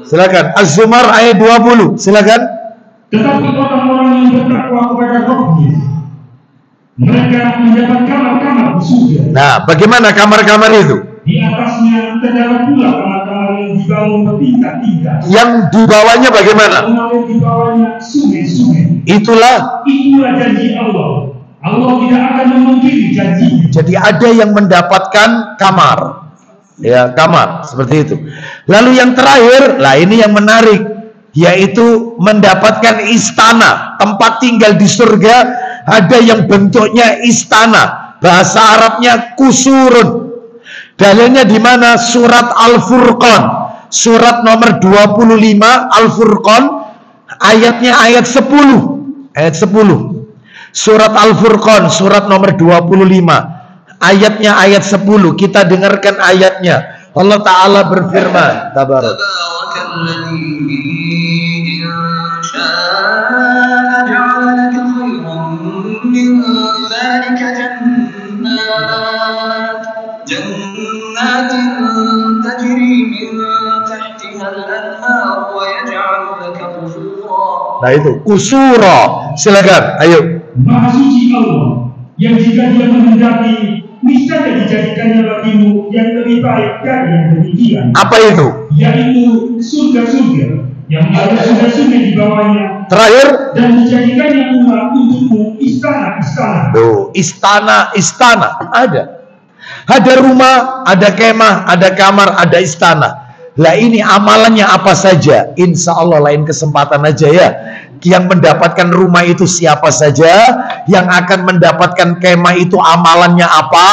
silakan Az-Zumar ayat 20. Silakan. Tetapi orang-orang yang bertakwa kepada Rabbnya, mereka mendapat kamar-kamar di surga. Nah, bagaimana kamar-kamar itu? Di atasnya terdapat pula kamar-kamar yang dibangun bertingkat-tingkat. Yang di bawahnya bagaimana? Mengalir di bawahnya sungai-sungai. Itulah janji Allah. Allah tidak akan memungkiri janji. Jadi ada yang mendapatkan kamar. Ya, kamar seperti itu. Lalu yang terakhir, lah ini yang menarik, yaitu mendapatkan istana, tempat tinggal di surga. Ada yang bentuknya istana, bahasa Arabnya kusurun. Dalilnya di mana? Surat Al-Furqan, surat nomor 25 Al-Furqan, ayatnya ayat 10. Ayat 10. Surat Al-Furqan, surat nomor 25. Ayatnya ayat 10. Kita dengarkan ayatnya. Allah Ta'ala berfirman, Tabarak. Nah itu kusura. Silakan, ayo. Maha suci Allah yang jika dia menghendaki niscaya dijadikannya bagimu yang lebih baik dari yang demikian. Apa itu? Yaitu surga-surga yang ada sungai-sungai di bawahnya. Terakhir, dan dijadikannya pula untukmu istana-istana. tuh, istana-istana ada. Ada rumah, ada kemah, ada kamar, ada istana. Lah ini amalannya apa saja? Insya Allah lain kesempatan aja ya. Yang mendapatkan rumah itu siapa saja? Yang akan mendapatkan kemah itu amalannya apa?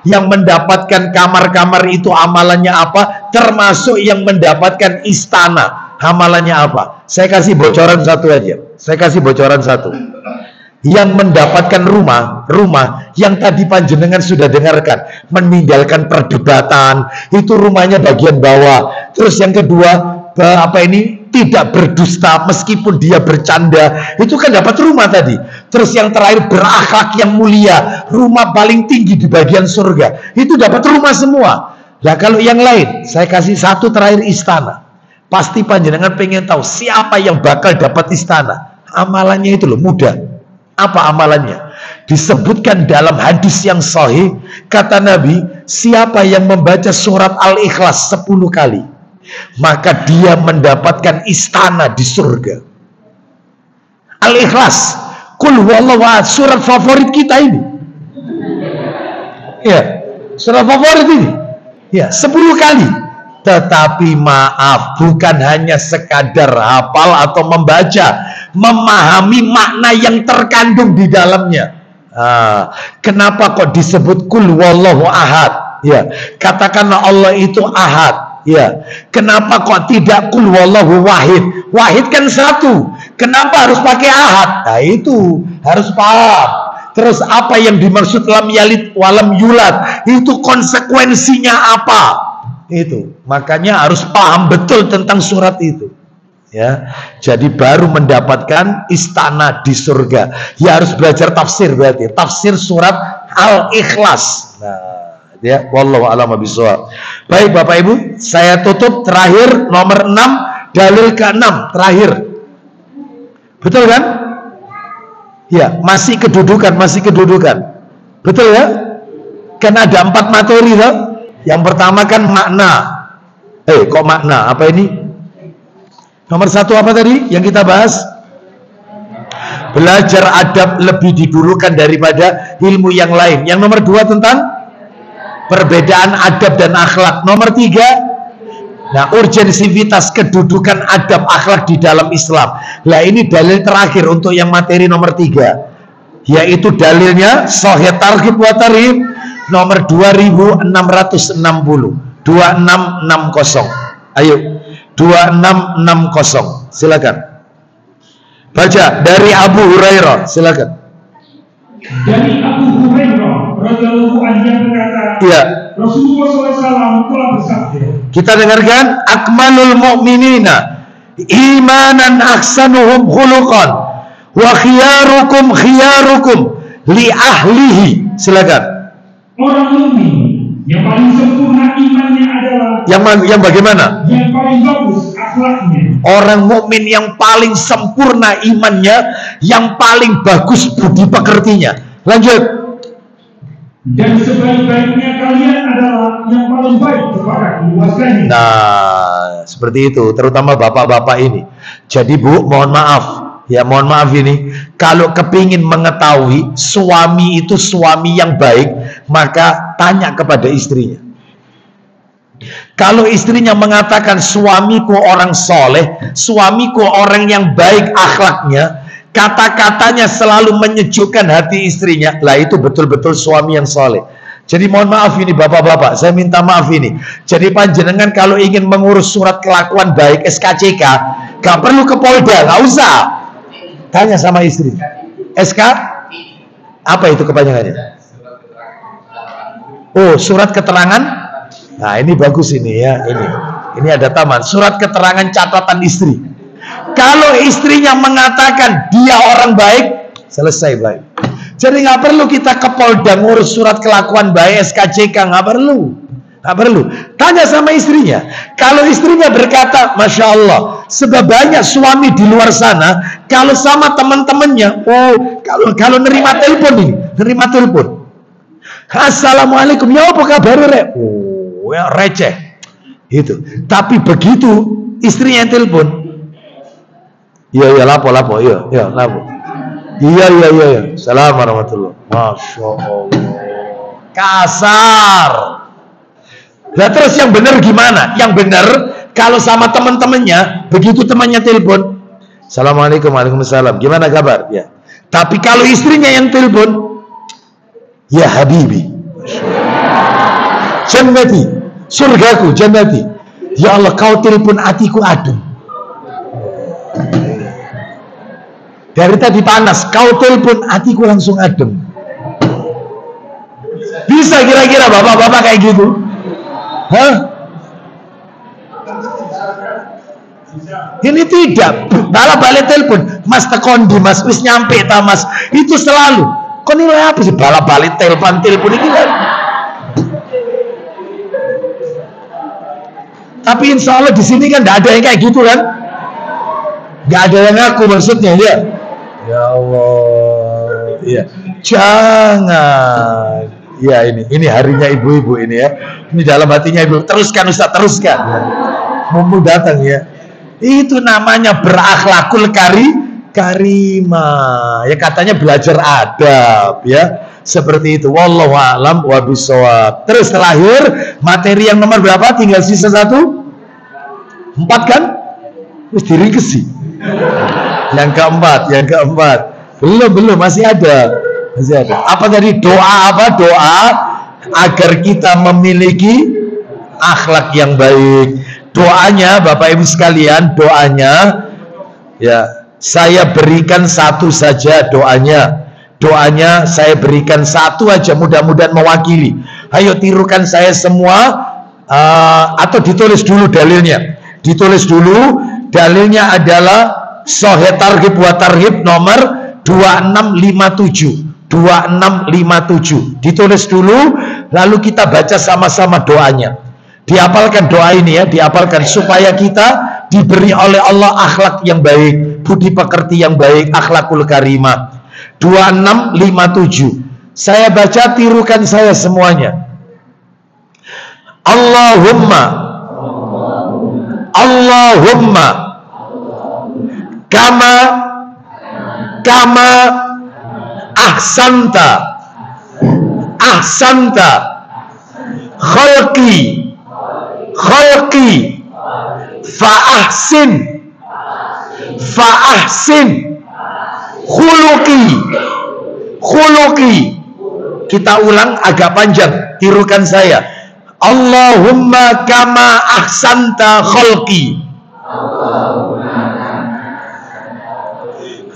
Yang mendapatkan kamar-kamar itu amalannya apa? Termasuk yang mendapatkan istana, amalannya apa? Saya kasih bocoran satu aja. Saya kasih bocoran satu. Yang mendapatkan rumah yang tadi panjenengan sudah dengarkan, meninggalkan perdebatan, itu rumahnya bagian bawah. Terus yang kedua, tidak berdusta meskipun dia bercanda, itu kan dapat rumah tadi. Terus yang terakhir, berakhlak yang mulia, rumah paling tinggi di bagian surga, itu dapat rumah semua. Nah kalau yang lain, saya kasih satu terakhir, istana. Pasti panjenengan pengen tahu siapa yang bakal dapat istana. Amalannya itu loh mudah. Apa amalannya? Disebutkan dalam hadis yang sahih, kata Nabi, siapa yang membaca surat Al-Ikhlas 10 kali, maka dia mendapatkan istana di surga. Al-Ikhlas, Qul huwallahu ahad, surat favorit kita ini. Ya, surat favorit ini. Ya, 10 kali. Tetapi maaf, bukan hanya sekadar hafal atau membaca, memahami makna yang terkandung di dalamnya. Kenapa kok disebut Qul huwallahu ahad? Ya, katakanlah Allah itu ahad. Ya, kenapa kok tidak Qul huwallahu wahid? Wahid kan satu. Kenapa harus pakai ahad? Nah itu harus paham. Terus apa yang dimaksud lam yalid walam yulad? Itu konsekuensinya apa? Itu makanya harus paham betul tentang surat itu. Ya, jadi baru mendapatkan istana di surga. Ya harus belajar tafsir berarti. Tafsir surat Al-Ikhlas. Nah, ya, wallahu a'lam bishawab. Baik Bapak Ibu, saya tutup terakhir nomor 6, dalil ke-6 terakhir. Betul kan? Ya, masih kedudukan. Betul ya? Kan ada 4 materi toh? Yang pertama kan makna. Kok makna? Apa ini? Nomor 1 apa tadi yang kita bahas? Belajar adab lebih didulukan daripada ilmu yang lain. Yang nomor 2 tentang perbedaan adab dan akhlak. Nomor 3, nah, urgensivitas kedudukan adab akhlak di dalam Islam. Nah ini dalil terakhir untuk yang materi nomor 3, yaitu dalilnya Sahih Targhib wa Tarhib nomor 2660, 2660. Ayo, 2660. Silakan. Baca dari Abu Hurairah, silakan. Dari Abu Hurairah radhiyallahu anhu berkata, iya, Rasulullah SAW telah bersabda. Kita dengarkan, akmalul mu'minina imanan ahsanuhum khuluqan wa khiyarukum li ahlihi. Silakan. Orang mukmin yang paling sempurna imannya adalah yang bagaimana? Yang paling bagus akhlaknya. Orang mukmin yang paling sempurna imannya, yang paling bagus budi pekertinya. Lanjut. Dan sebaik-baiknya kalian adalah yang paling baik kepada keluarganya. Nah, seperti itu, terutama bapak-bapak ini. Jadi Bu, mohon maaf. Ya mohon maaf ini, kalau kepingin mengetahui suami itu suami yang baik, maka tanya kepada istrinya. Kalau istrinya mengatakan suamiku orang soleh, suamiku orang yang baik akhlaknya, kata-katanya selalu menyejukkan hati istrinya, lah itu betul-betul suami yang soleh. Jadi mohon maaf ini bapak-bapak, saya minta maaf ini. Jadi panjenengan kalau ingin mengurus surat kelakuan baik SKCK, gak perlu ke Polda, gak usah. Tanya sama istri. SK? Apa itu kepanjangannya? Oh, surat keterangan. Nah, ini bagus ini ya, ini ada taman. Surat keterangan catatan istri. Kalau istrinya mengatakan dia orang baik, selesai baik. Jadi nggak perlu kita ke Polda ngurus surat kelakuan baik SKCK, nggak perlu. Tanya sama istrinya. Kalau istrinya berkata, Masya Allah, sebab banyak suami di luar sana, kalau sama teman-temannya, kalau nerima telepon, Assalamualaikum, ya apa kabar rek? Ya receh. Itu. Tapi begitu istrinya yang telepon, Iya lapo iya lapo. Iya. Assalamualaikum warahmatullahi. Masya Allah. Kasar. Nah terus yang benar gimana? Yang benar kalau sama teman-temannya, begitu temannya telepon, Assalamualaikum, waalaikumsalam, gimana kabar? Ya. Tapi kalau istrinya yang telepon, ya Habibi, jannati, surgaku, jannati. Ya Allah, kau telepon hatiku adem. Dari tadi panas, kau telepon hatiku langsung adem. Bisa kira-kira bapak-bapak kayak gitu? Hah? Ini tidak. Balik telepon, Mas tekondi Mas, wis nyampe ta Mas. Itu selalu. Kok nilai apa sih balik telepon ini kan? Tapi insya Allah di sini kan tidak ada yang kayak gitu kan? Nggak ada yang ngaku maksudnya ya. Ya Allah. Iya. Jangan. Ya ini harinya ibu-ibu ini ya. Ini dalam hatinya ibu. Teruskan Ustaz, teruskan. Mumpung datang ya. Itu namanya berakhlakul karimah. Ya katanya belajar adab ya. Seperti itu. Wallahu a'lam wa bishawab. Terus terakhir materi yang nomor berapa? Tinggal sisa 1. 4 kan? Terus diringkesi. Yang keempat. Belum masih ada. Apa tadi? Doa agar kita memiliki akhlak yang baik. Doanya Bapak Ibu sekalian, doanya ya saya berikan satu saja doanya saya berikan satu aja, mudah-mudahan mewakili. Ayo tirukan saya semua, atau ditulis dulu dalilnya. Dalilnya adalah Sahih Targhib wa Tarhib nomor 2657. Ditulis dulu, lalu kita baca sama-sama doanya. Dihafalkan doa ini ya, dihafalkan supaya kita diberi oleh Allah akhlak yang baik, budi pekerti yang baik, akhlakul karimah. 2657. Saya baca, tirukan saya semuanya. Allahumma kama ahsanta khalqi fa ahsin khuluqi. Kita ulang agak panjang, tirukan saya. Allahumma kama ahsanta khalqi.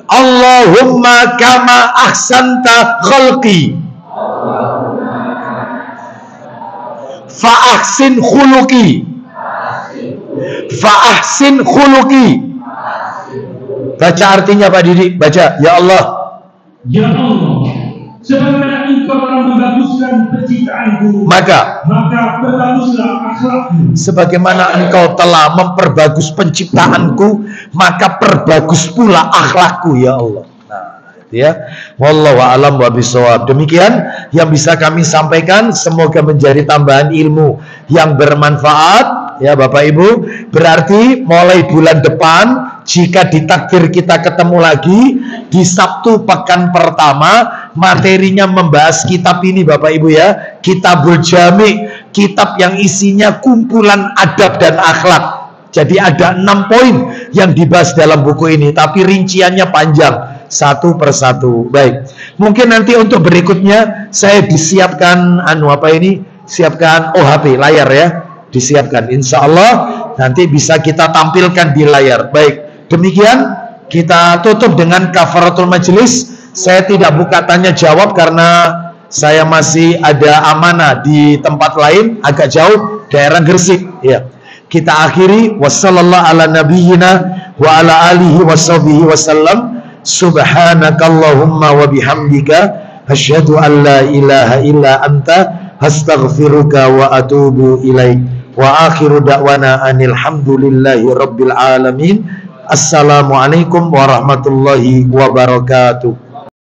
Allahumma kama ahsanta khalqi fa ahsin khuluqi. Baca artinya Pak Didi, baca. Ya Allah, sebagaimana engkau telah membaguskan penciptaanku, maka berbaguslah akhlakku. Sebagaimana engkau telah memperbagus penciptaanku, maka perbagus pula akhlakku ya Allah. Ya, wallahu a'lam wa bishawab. Demikian yang bisa kami sampaikan, semoga menjadi tambahan ilmu yang bermanfaat ya Bapak Ibu. Berarti mulai bulan depan, jika ditakdir kita ketemu lagi di Sabtu pekan pertama, materinya membahas kitab ini Bapak Ibu ya, Kitabul Jami', kitab yang isinya kumpulan adab dan akhlak. Jadi ada 6 poin yang dibahas dalam buku ini, tapi rinciannya panjang, satu persatu. Baik, mungkin nanti untuk berikutnya saya disiapkan siapkan OHP layar ya, disiapkan. Insya Allah nanti bisa kita tampilkan di layar. Baik, demikian kita tutup dengan kafaratul majelis. Saya tidak buka tanya jawab karena saya masih ada amanah di tempat lain, agak jauh, daerah Gresik ya. Kita akhiri, wassallallahu ala nabiyyina wa ala alihi washabihi wasallam. Subhanakallahumma wa bihamdika asyhadu an la ilaha illa anta astaghfiruka wa atubu ilaik. Wa akhiru da'wana anil hamdulillahi rabbil alamin. Assalamualaikum warahmatullahi wabarakatuh.